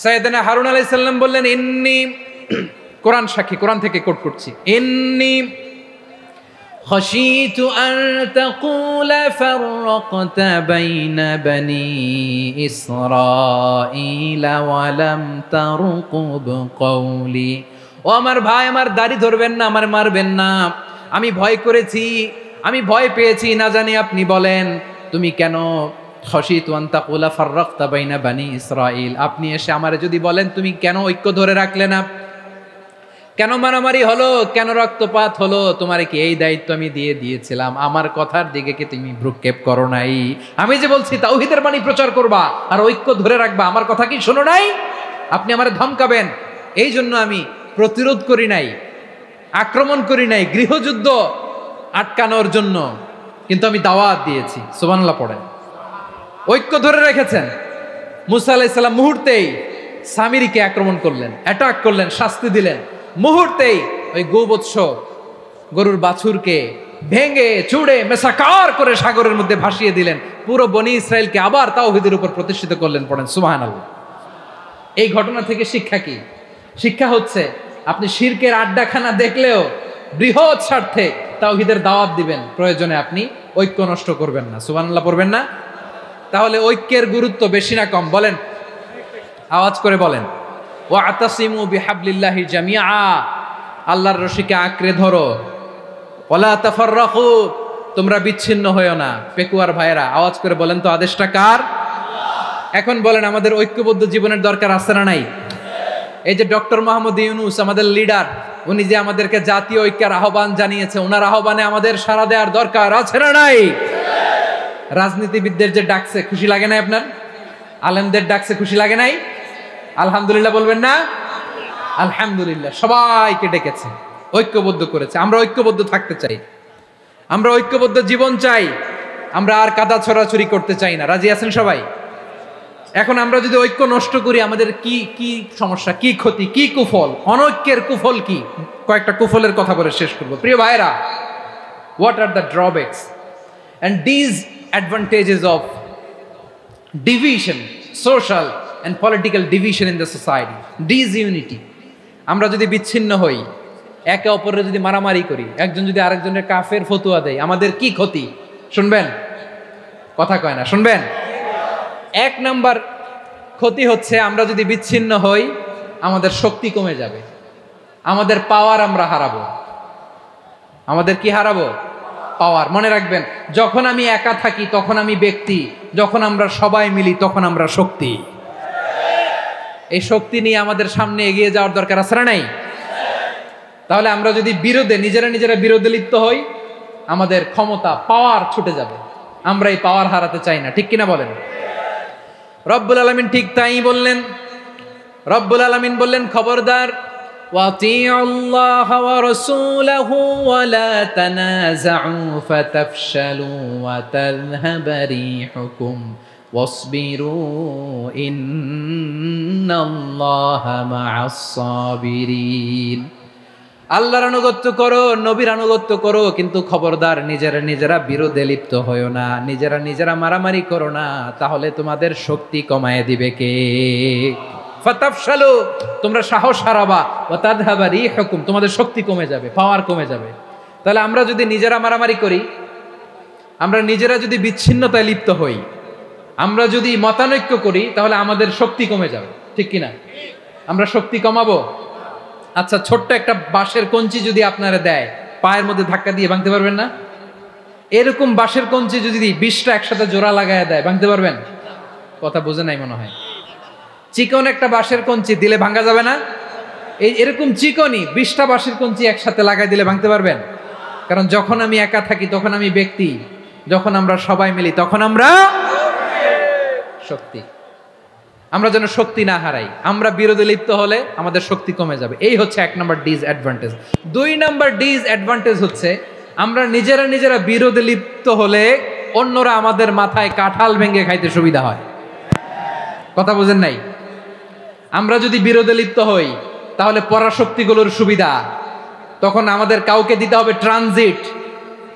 সাইয়েদনা হারুন আলাইহিস সালাম বললেন ইন্নী, কোরআন সাক্ষী, কোরআন থেকে কোট করছি, ইন্নী খাশীতু আন তাকুলা ফাররাকতা বাইনা বনি ইসরাঈল ওয়া লাম তারকুব কওলি। ও আমার ভাই, আমার দাড়ি ধরবেন না, আমার মারবেন না। আমি ভয় করেছি, আমি ভয় পেয়েছি, না জানি আপনি বলেন তুমি কেন খাশীতু আন তাকুলা ফাররাকতা বাইনা বনি ইসরাঈল, আপনি এসে আমারে যদি বলেন তুমি কেন ঐক্য ধরে রাখলে না, কেন মারামারি হলো, কেন রক্তপাত হলো, তোমারে কি এই দায়িত্ব আমি দিয়ে দিয়েছিলাম? আমার কথার দিকে কি তুমি ভ্রুক্ষেপ করো নাই? আমি যে বলছি তাওহীদের বাণী প্রচার করবা আর ঐক্য ধরে রাখবা, আমার কথা কি শোনো নাই? আপনি আমারে ধমকাবেন, এই জন্য আমি প্রতিরোধ করি নাই, আক্রমণ করি নাই, গৃহযুদ্ধ আটকানোর জন্য, কিন্তু আমি দাওয়াত দিয়েছি। সুবহানাল্লাহ পড়েন। ঐক্য ধরে রেখেছেন। মুসা আলাইহিস সালাম মুহূর্তেই সামিরীকে আক্রমণ করলেন, অ্যাটাক করলেন, শাস্তি দিলেন। মুহূর্তেই ওই গোবৎস গরুর বাছুরকে ভেঙে চুড়ে মেসাকার করে সাগরের মধ্যে ভাসিয়ে দিলেন। পুরো বনি ইসরায়েলকে আবার তাওহীদের উপর প্রতিষ্ঠিত করলেন। পড়েন সুবহানাল্লাহ। এই ঘটনা থেকে শিক্ষা কি? শিক্ষা হচ্ছে আপনি শিরকের আড্ডাখানা দেখলেও বৃহৎ স্বার্থে তাওহীদের দাওয়াত দিবেন, প্রয়োজনে আপনি ঐক্য নষ্ট করবেন না। সুবহানাল্লাহ পড়বেন না? তাহলে ঐক্যের গুরুত্ব বেশি না কম? বলেন, আওয়াজ করে বলেন। ওয়াতাসিমু বিহাবলিল্লাহি জামিআ, আল্লাহর রশিকে আঁকড়ে ধরো। ওয়ালা তাফাররাকু, তোমরা বিচ্ছিন্ন হয়ো না। পেকুয়ার ভাইয়েরা আওয়াজ করে বলেন তো, আদেশটা কার? এখন বলেন আমাদের ঐক্যবদ্ধ জীবনের দরকার আছে না নাই? এই যে ডক্টর মোহাম্মদ ইউনূস আমাদের লিডার, উনি যে আমাদেরকে জাতীয় ঐক্যের আহ্বান জানিয়েছে, ওনার আহ্বানে আমাদের সাড়া দেওয়ার দরকার আছে না নাই? রাজনীতিবিদদের যে ডাকছে, খুশি লাগে নাই আপনার? আলেমদের ডাকছে, খুশি লাগে নাই? আলহামদুলিল্লাহ বলবেন না? আলহামদুলিল্লাহ। সবাইকে ডেকেছে, ঐক্যবদ্ধ করেছে। আমরা ঐক্যবদ্ধ থাকতে চাই, আমরা ঐক্যবদ্ধ জীবন চাই, আমরা আর কাদা ছড়াছড়ি করতে চাই না। রাজি আছেন সবাই? এখন আমরা যদি ঐক্য নষ্ট করি আমাদের কি কি সমস্যা, কি ক্ষতি, কি কুফল? অনৈক্যের কুফল কি? কয়েকটা কুফলের কথা বলে শেষ করব। প্রিয় ভাইরা, what are the drawbacks and disadvantages of division, social and political division in the society, disunity? আমরা যদি বিচ্ছিন্ন হই, একে অপরের যদি মারামারি করি, একজন যদি আরেকজনের কাফের ফতোয়া দেয়, আমাদের কি ক্ষতি? শুনবেন? কথা কয় না, শুনবেন? এক নাম্বার ক্ষতি হচ্ছে আমরা যদি বিচ্ছিন্ন হই আমাদের শক্তি কমে যাবে, আমাদের পাওয়ার আমরা হারাবো। আমাদের কি হারাবো? পাওয়ার। মনে রাখবেন, যখন আমি একা থাকি তখন আমি ব্যক্তি, যখন আমরা সবাই মিলি তখন আমরা শক্তি। এই শক্তি নিয়ে আমাদের সামনে এগিয়ে যাওয়ার দরকার আছে না নাই? তাহলে আমরা যদি নিজেরা বিরোধে লিপ্ত হই, আমাদের ক্ষমতা, পাওয়ার ছুটে যাবে। আমরা এই পাওয়ার হারাতে চাই না, ঠিক কিনা বলেন? রব্বুল আলামিন ঠিক তাই বললেন। রব্বুল আলামিন বললেন, খবরদার, ওয়াতিউল্লাহ ওয়া রাসূলাহু ওয়া লা তানাযাউ ফাতাফশালু ওয়া তাযহাবা রিহুকুম ওয়াসবিরু ইন্নাল্লাহা মা'আস সাবিরিন। আল্লাহর আনুগত্য করো, নবীর আনুগত্য করো, কিন্তু খবরদার নিজেরা নিজেরা বিরোধে লিপ্ত হইও না, নিজেরা নিজেরা মারামারি করো না, তাহলে তোমাদের শক্তি কমায় দিবে কে? ফাতাফশালু, তোমরা সাহস হারাবা, ওয়া তাযহাবা রিহুকুম, তোমাদের শক্তি কমে যাবে, পাওয়ার কমে যাবে। তাহলে আমরা যদি নিজেরা মারামারি করি, আমরা নিজেরা যদি বিচ্ছিন্নতায় লিপ্ত হই, আমরা যদি মতানৈক্য করি, তাহলে আমাদের শক্তি কমে যাবে, ঠিক কিনা? আমরা শক্তি কমাবো? আচ্ছা, ছোট্ট একটা বাঁশের কঞ্চি যদি আপনারা দেয়, পায়ের মধ্যে ধাক্কা দিয়ে ভাঙতে পারবেন না? এরকম বাঁশের কঞ্চি যদি 20টা একসাথে জোড়া লাগায় দেয়, ভাঙতে পারবেন? কথা বোঝে নাই মনে হয়। চিকন একটা বাঁশের কঞ্চি দিলে ভাঙা যাবে না? এরকম চিকনই 20টা বাঁশের কঞ্চি একসাথে লাগাই দিলে ভাঙতে পারবেন? কারণ যখন আমি একা থাকি তখন আমি ব্যক্তি, যখন আমরা সবাই মিলি তখন আমরা শক্তি। আমরা যেন শক্তি না হারাই। আমরা বিরোধে লিপ্ত হলে আমাদের শক্তি কমে যাবে। এই হচ্ছে 1 নম্বর ডিসঅ্যাডভান্টেজ। 2 নম্বর ডিসঅ্যাডভান্টেজ হচ্ছে আমরা নিজেরা নিজেরা বিরোধে লিপ্ত হলে অন্যরা আমাদের মাথায় কাঁঠাল ভেঙে খাইতে সুবিধা হয়। কথা বোঝেন নাই? আমরা যদি বিরোধে লিপ্ত হই তাহলে পরাশক্তিগুলোর সুবিধা, তখন আমাদের কাউকে দিতে হবে ট্রানজিট,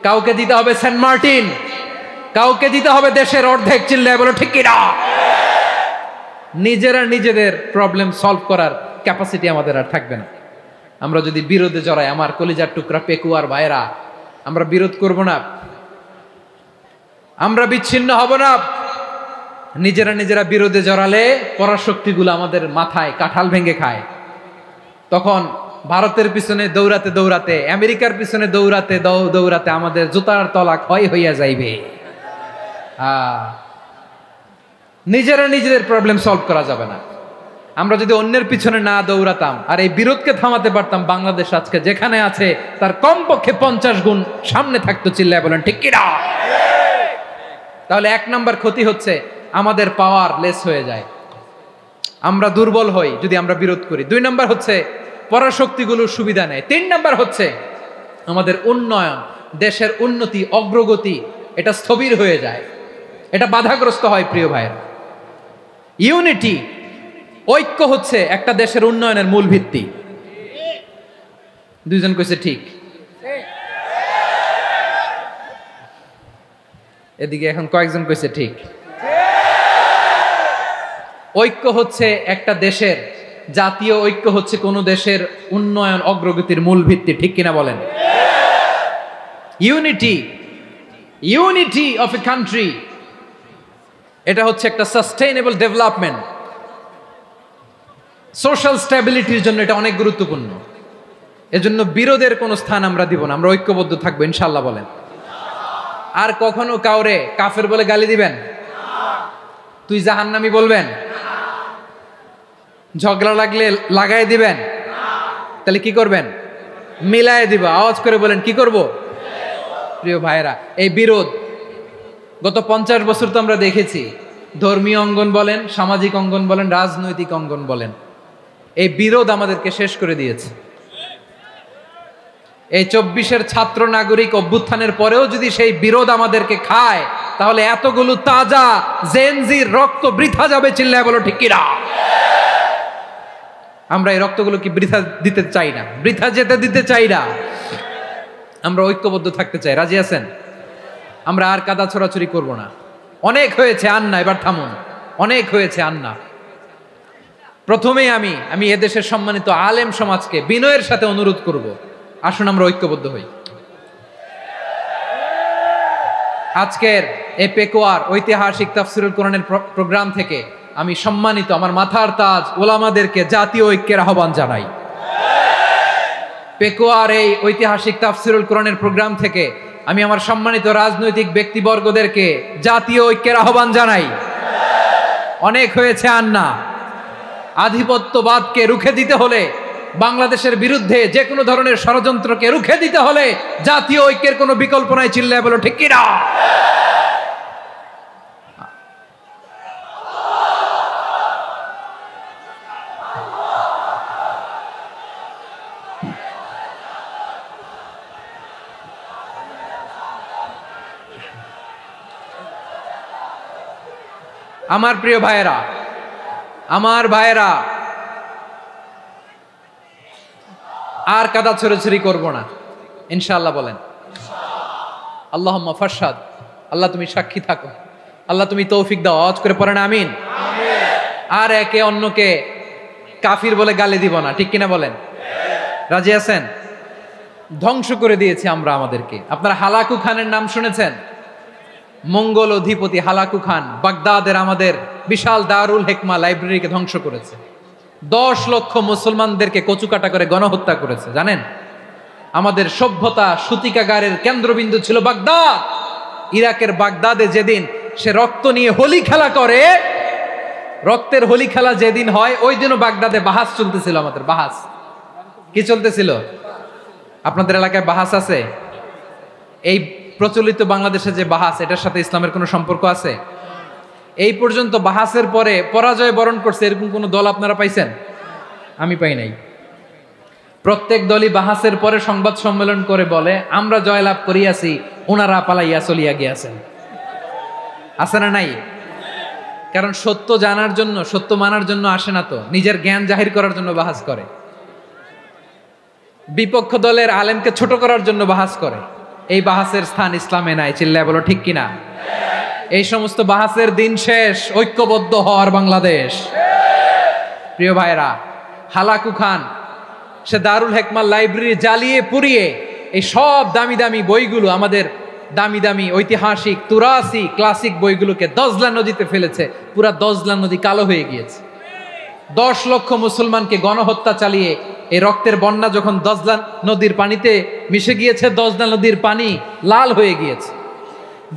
কাউকে দিতে হবে সেন্ট মার্টিন, কাউকে দিতে হবে দেশের অর্ধেক। চিল্লায় বলো ঠিক কিনা? নিজেরা নিজেদের প্রবলেম সলভ করার ক্যাপাসিটি আমাদের আর থাকবে না। আমরা যদি বিরোধে জড়াই, আমার কলিজার টুকরা পেকুয়ার ভাইরা, আমরা বিরোধ করব না, আমরা বিচ্ছিন্ন হব না। নিজেরা নিজেরা বিরোধে জড়ালে পরাশক্তিগুলো আমাদের মাথায় কাঁঠাল ভেঙে খায়। তখন ভারতের পিছনে দৌড়াতে দৌড়াতে, আমেরিকার পিছনে দৌড়াতে দৌড়াতে আমাদের জুতার তলা ক্ষয় হইয়া যাইবে। নিজেরা নিজেদের প্রবলেম সলভ করা যাবে না। আমরা যদি অন্যের পিছনে না দৌড়াতাম আর এই বিরোধকে থামাতে পারতাম, বাংলাদেশ আজকে যেখানে আছে তার কমপক্ষে 50 গুণ সামনে থাকতো। চিল্লায় বলেন ঠিক কিনা? তাহলে 1 নম্বর ক্ষতি হচ্ছে আমাদের পাওয়ার লেস হয়ে যায়, আমরা দুর্বল হই যদি আমরা বিরোধ করি। 2 নম্বর হচ্ছে পরাশক্তিগুলোর সুবিধা নেয়। 3 নম্বর হচ্ছে আমাদের উন্নয়ন, দেশের উন্নতি, অগ্রগতি, এটা স্থবির হয়ে যায়, এটা বাধাগ্রস্ত হয়। প্রিয় ভাইয়েরা, ইউনিটি, ঐক্য হচ্ছে একটা দেশের উন্নয়নের মূল ভিত্তি। 2 জন কইছে ঠিক। এদিকে এখন কয়েকজন কইছে ঠিক। ঐক্য হচ্ছে একটা দেশের, জাতীয় ঐক্য হচ্ছে কোন দেশের উন্নয়ন অগ্রগতির মূল ভিত্তি, ঠিক কিনা বলেন? Unity, unity of a country, এটা হচ্ছে একটা সাস্টেইনেবল ডেভেলপমেন্ট, সোশ্যাল স্ট্যাবিলিটির জন্য এটা অনেক গুরুত্বপূর্ণ। এজন্য বিরোধের কোনো স্থান আমরা দিব না, আমরা ঐক্যবদ্ধ থাকবো ইনশাআল্লাহ বলেন। আর কখনো কাউরে কাফের বলে গালি দিবেন? তুই জাহান্নামী বলবেন? ঝগড়া লাগলে লাগাই দিবেন? তাহলে কি করবেন? মিলায় দিব। আওয়াজ করে বলেন কি করব? প্রিয় ভাইরা, এই বিরোধ গত 50 বছর তো আমরা দেখেছি, ধর্মীয় অঙ্গন বলেন, সামাজিক অঙ্গন বলেন, রাজনৈতিক অঙ্গন বলেন, এই বিরোধ আমাদেরকে শেষ করে দিয়েছে। এই 24-এর ছাত্র নাগরিক অভ্যুত্থানের পরেও যদি সেই বিরোধ আমাদেরকে খায়, তাহলে এতগুলো তাজা জেনজির রক্ত বৃথা যাবে। চিল্লায় বলো ঠিক কিনা? আমরা এই রক্তগুলো কি বৃথা দিতে চাই না, বৃথা যেতে দিতে চাই না। আমরা ঐক্যবদ্ধ থাকতে চাই। রাজি আছেন? আমরা আর কাদা ছোড়াছুরি করব না। অনেক হয়েছে আন্না, এবার থামুন। অনেক হয়েছে আন্না। প্রথমেই আমি এদেশের সম্মানিত আলেম সমাজকে বিনয়ের সাথে অনুরোধ করব, আসুন আমরা ঐক্যবদ্ধ হই। আজকের এই পেকুয়ার ঐতিহাসিক তাফসীরুল কোরআনের প্রোগ্রাম থেকে আমি সম্মানিত আমার মাথার তাজ ওলামাদেরকে জাতীয় ঐক্যের আহ্বান জানাই। পেকুয়ার এই ঐতিহাসিক তাফসীরুল কোরআনের প্রোগ্রাম থেকে আমি আমার সম্মানিত রাজনৈতিক ব্যক্তিবর্গদেরকে জাতীয় ঐক্যের আহ্বান জানাই। অনেক হয়েছে আন্না। আধিপত্যবাদকে রুখে দিতে হলে, বাংলাদেশের বিরুদ্ধে যে কোনো ধরনের ষড়যন্ত্রকে রুখে দিতে হলে জাতীয় ঐক্যের কোনো বিকল্প নাই। চিল্লায় বলো ঠিক কিনা? আমার প্রিয় ভাইয়েরা, আমার ভাইয়েরা, আর কাদা ছড়াছড়ি করব না, ইনশাআল্লাহ বলেন। আল্লাহুম্মা ফাশহাদ, আল্লাহ তুমি সাক্ষী থাকো, আল্লাহ তুমি তৌফিক দাও। আওয়াজ করে পড়েন আমিন। আর একে অন্যকে কাফির বলে গালি দিব না, ঠিক কিনা বলেন? রাজি আছেন? ধ্বংস করে দিয়েছি আমরা আমাদেরকে। আপনারা হালাকু খানের নাম শুনেছেন? মঙ্গল অধিপতি হালাকু খান বাগদাদের আমাদের বিশাল দারুল হিকমা লাইব্রেরিকে ধ্বংস করেছে। 10 লক্ষ মুসলমানদেরকে কচুকাটা করে গণহত্যা করেছে, জানেন? আমাদের সভ্যতা সূতিকাগারের কেন্দ্রবিন্দু ছিল বাগদাদ। ইরাকের বাগদাদে যেদিন সে রক্ত নিয়ে হোলি খেলা করে, রক্তের হোলি খেলা যেদিন হয়, ওই দিনও বাগদাদে বাহাস চলতেছিল। আমাদের বাহাস কি চলতেছিল? আপনাদের এলাকায় বাহাস আছে? এই প্রচলিত বাংলাদেশে যে বাহাস, এটার সাথে ইসলামের কোনো সম্পর্ক আছে? এই পর্যন্ত বাহাসের পরে পরাজয় বরণ করছে এরকম কোন দল আপনারা পাইছেন? আমি পাই নাই। প্রত্যেক দলই বাহাসের পরে সংবাদ সম্মেলন করে বলে আমরা জয়লাভ করিয়াছি, ওনারা পালাইয়া চলিয়া গিয়াছেন। আছে না নাই? কারণ সত্য জানার জন্য, সত্য মানার জন্য আসে না তো, নিজের জ্ঞান জাহির করার জন্য বাহাস করে। বিপক্ষ দলের আলেমকে ছোট করার জন্য বাহাস করে। এই বাহাসের স্থান ইসলামে নাই, চিল্লায় বলো ঠিক কিনা? এই সমস্ত বাহাসের দিন শেষ, ঐক্যবদ্ধ হওয়ার বাংলাদেশ। প্রিয় ভাইরা, হালাকু খান সে দারুল হিকমা লাইব্রেরি জ্বালিয়ে পুড়িয়ে এই সব দামি দামি বইগুলো, আমাদের দামি দামি ঐতিহাসিক তুরাসি ক্লাসিক বইগুলোকে দজলা নদীতে ফেলেছে। পুরা দজলা নদী কালো হয়ে গিয়েছে। 10 লক্ষ মুসলমানকে গণহত্যা চালিয়ে এই রক্তের বন্যা যখন দজলা নদীর পানিতে মিশে গিয়েছে, দজলা নদীর পানি লাল হয়ে গিয়েছে।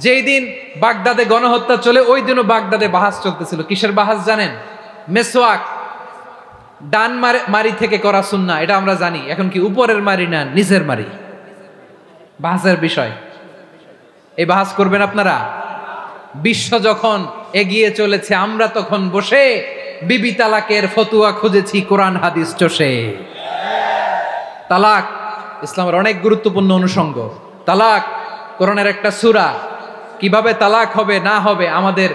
যেই দিন বাগদাদে গণহত্যা চলে, ওই দিনও বাগদাদে বাহাস চলতেছিল। কিসের বাহাস জানেন? মেসওয়াক, ডান মারি থেকে করা সুন্নাহ, এটা আমরা জানি। এখন কি উপরের মারি না নিচের মারি? বাহাসের বিষয়। এই বাহাস করবেন আপনারা? বিশ্ব যখন এগিয়ে চলেছে, আমরা তখন বসে বিবি তালাকের ফতুয়া খুঁজেছি কোরআন হাদিস চষে। তালাক ইসলামের অনেক গুরুত্বপূর্ণ অনুষঙ্গ। তালাক কোরআনের একটা সূরা। কিভাবে তালাক হবে না হবে আমাদের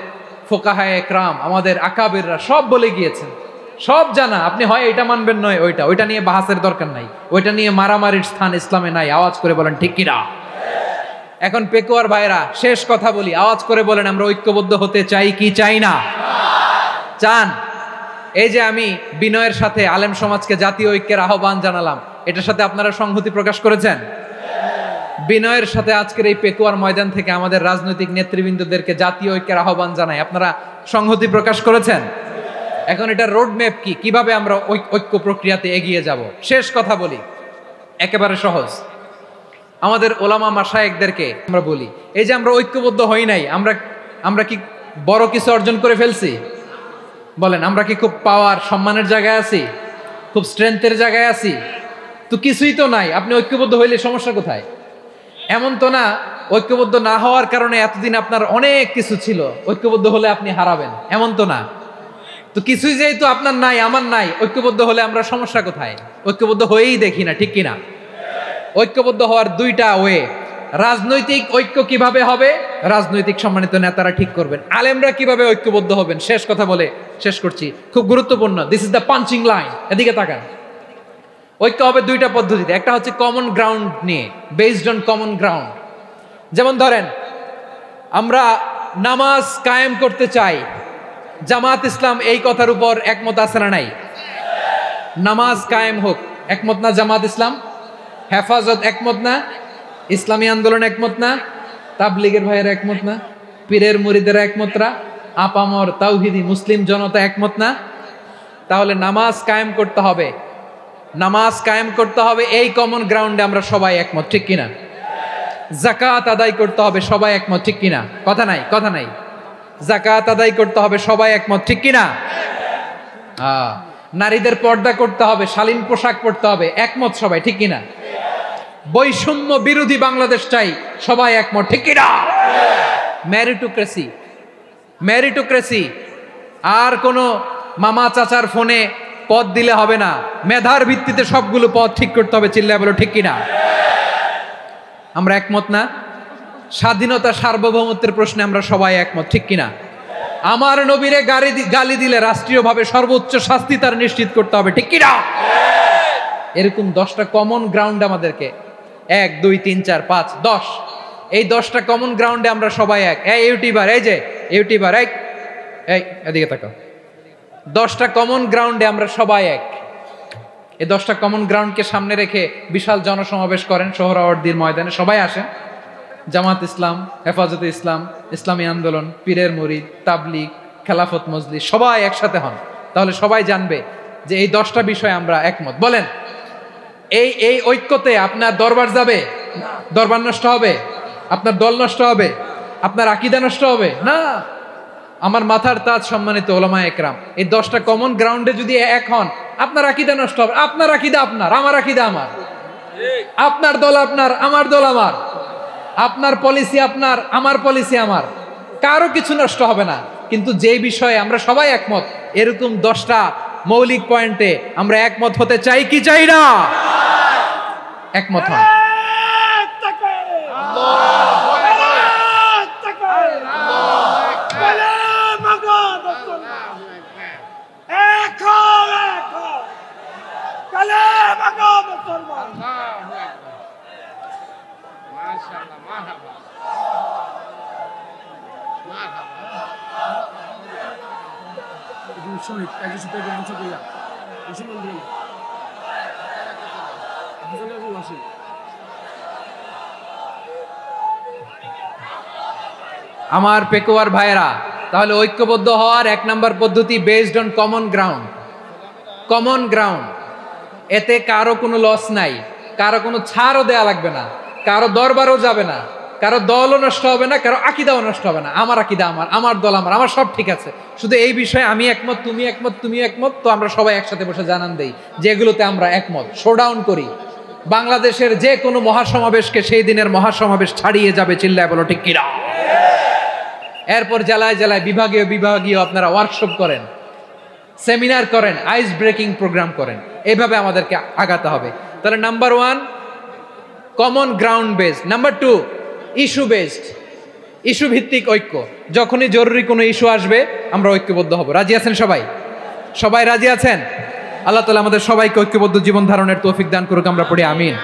ফোকাহায়ে একরাম, আমাদের আকাবেররা সব বলে গিয়েছেন, সব জানা। আপনি হয় এটা মানবেন, নয় ওইটা। ওইটা নিয়ে বাহাসের দরকার নাই, ওইটা নিয়ে মারামারির স্থান ইসলামে নাই। আওয়াজ করে বলেন ঠিক কিনা? এখন পেকুয়ার ভাইরা, শেষ কথা বলি, আওয়াজ করে বলেন আমরা ঐক্যবদ্ধ হতে চাই কি চাই না? চান? এই যে আমি বিনয়ের সাথে আলেম সমাজকে জাতীয় ঐক্যের আহ্বান জানালাম, এটার সাথে আপনারা সংহতি প্রকাশ করেছেন? বিনয়ের সাথে আজকের এই পেকুয়ার ময়দান থেকে আমাদের রাজনৈতিক নেতৃবৃন্দদেরকে জাতীয় ঐক্যের আহ্বান জানাই, আপনারা সংহতি প্রকাশ করেছেন? এখন এটা রোড ম্যাপ কি, কিভাবে আমরা ঐক্য প্রক্রিয়াতে এগিয়ে যাব? শেষ কথা বলি, একেবারে সহজ। আমাদের ওলামা মাশায়েখদেরকে আমরা বলি, এই যে আমরা ঐক্যবদ্ধ হই নাই, আমরা কি বড় কিছু অর্জন করে ফেলছি? বলেন, আমরা কি খুব পাওয়ার সম্মানের জায়গায় আছি? খুব স্ট্রেংথের জায়গায় আছি? তো কিছুই তো নাই। আপনি ঐক্যবদ্ধ হইলে সমস্যা কোথায়? এমন তো না ঐক্যবদ্ধ না হওয়ার কারণে এতদিন আপনার অনেক কিছু ছিল, ঐক্যবদ্ধ হলে আপনি হারাবেন, এমন তো না। তো কিছুই যেহেতু আপনার নাই, আমার নাই, ঐক্যবদ্ধ হলে আমরা সমস্যা কোথায়? ঐক্যবদ্ধ হয়েই দেখি না, ঠিক কিনা? ঐক্যবদ্ধ হওয়ার দুইটা ওয়ে। রাজনৈতিক ঐক্য কিভাবে হবে? রাজনৈতিক সম্মানিত নেতারা ঠিক করবেন। আলেমরা কিভাবে ঐক্যবদ্ধ হবেন? শেষ কথা বলে শেষ করছি, খুব গুরুত্বপূর্ণ। This is the punching line. এদিকে তাকান। ঐক্য হবে দুইটা পদ্ধতিতে। একটা হচ্ছে কমন গ্রাউন্ড নিয়ে, বেসড অন কমন গ্রাউন্ড। যেমন ধরেন, আমরা নামাজ কায়েম করতে চাই, জামাত ইসলাম এই কথার উপর একমত আছে না নাই? নামাজ কায়েম হোক, একমত না জামাত ইসলাম? হেফাজত একমত না? ইসলামী আন্দোলন একমত না? তাবলীগের ভাইয়েরা একমত না? পীরের মুরিদেরা একমত না? আপামর তাওহীদি মুসলিম জনতা একমত না? তাহলে নামাজ কায়েম করতে হবে, নামাজ কায়েম করতে হবে এই কমন গ্রাউন্ডে আমরা সবাই একমত, ঠিক কিনা? যাকাত আদায় করতে হবে, সবাই একমত, ঠিক কিনা? কথা নাই, কথা নাই। যাকাত আদায় করতে হবে, সবাই একমত, ঠিক কিনা? নারীদের পর্দা করতে হবে, শালীন পোশাক পরতে হবে, একমত সবাই, ঠিক কিনা? বৈষম্য বিরোধী বাংলাদেশ চাই, সবাই একমত, ঠিক কিনা? Meritocracy, meritocracy. আর কোনো মামা চাচার ফোনে পদ দিলে হবে না, মেধার ভিত্তিতে সবগুলো পদ ঠিক করতে হবে, চিল্লায় বলো ঠিক কিনা? আমরা একমত না? স্বাধীনতা সার্বভৌমত্বের প্রশ্নে আমরা সবাই একমত, ঠিক কিনা? আমার নবীরে গালি দিলে রাষ্ট্রীয়ভাবে সর্বোচ্চ শাস্তি তার নিশ্চিত করতে হবে, ঠিক কিনা? এরকম 10টা কমন গ্রাউন্ড আমাদেরকে, 1 2 3 4 5 10, এই 10টা কমন গ্রাউন্ডে আমরা সবাই এক। এই ইউটিউবার, এই যে ইউটিউবার, এই এদিকে তাকাও, 10টা কমন গ্রাউন্ডে আমরা সবাই এক। এই 10টা কমন গ্রাউন্ডকে সামনে রেখে বিশাল জনসমাবেশ করেন সোহরাওয়ার্দীর ময়দানে, সবাই আসেন। জামাত ইসলাম, হেফাজতে ইসলাম, ইসলামী আন্দোলন, পীরের মুরিদ, তাবলিগ, খেলাফত মজলিস, সবাই একসাথে হন। তাহলে সবাই জানবে যে এই 10টা বিষয়ে আমরা একমত। বলেন, এই ঐক্যতে আপনার দরবার যাবে? দরবার নষ্ট হবে? আপনার দল নষ্ট হবে? আপনার আকীদা নষ্ট হবে? না। আমার মাথার তাজ সম্মানিত ওলামায়ে একরাম, এই 10টা কমন গ্রাউন্ডে যদি এক হন, আপনার আকীদা নষ্ট হবে? আপনার আকীদা আপনার, আমার আকীদা আমার, আপনার দল আপনার, আমার দল আমার, আপনার পলিসি আপনার, আমার পলিসি আমার, কারো কিছু নষ্ট হবে না। কিন্তু যে বিষয়ে আমরা সবাই একমত, এরকম 10টা মৌলিক পয়েন্টে আমরা একমত হতে চাই কি চাই না? একমত হন। আমার পেকুয়ার ভাইরা, তাহলে ঐক্যবদ্ধ হওয়ার 1 নম্বর পদ্ধতি based on common ground. Common ground, এতে কারো কোনো লস নাই, কারো কোনো ছাড়ও দেয়া লাগবে না, কারো দরবারও যাবে না, কারো দলও নষ্ট হবে না, কারো আকীদাও নষ্ট হবে না। আমার আকীদা আমার, আমার দল আমার, আমার সব ঠিক আছে। শুধু এই বিষয়ে আমি একমত, তুমি একমত, তুমি একমত, তো আমরা সবাই একসাথে বসে জানান দেই যে এগুলোতে আমরা একমত। শোডাউন করি। বাংলাদেশের যে কোনো মহাসমাবেশকে সেই দিনের মহাসমাবেশ ছাড়িয়ে যাবে। চিল্লায় বলো ঠিক কিনা? এরপর জেলায় জেলায়, বিভাগীয় বিভাগীয় আপনারা ওয়ার্কশপ করেন, সেমিনার করেন, আইস ব্রেকিং প্রোগ্রাম করেন। এইভাবে আমাদেরকে আগাতে হবে। তাহলে number 1 common ground based. Number 2 issue based, issue ভিত্তিক ঐক্য। যখনই জরুরি কোনো ইস্যু আসবে আমরা ঐক্যবদ্ধ হব। রাজি আছেন সবাই? সবাই রাজি আছেন? আল্লাহ তাআলা আমাদের সবাইকে ঐক্যবদ্ধ জীবন ধারণের তৌফিক দান করুক। আমরা পড়ি আমিন।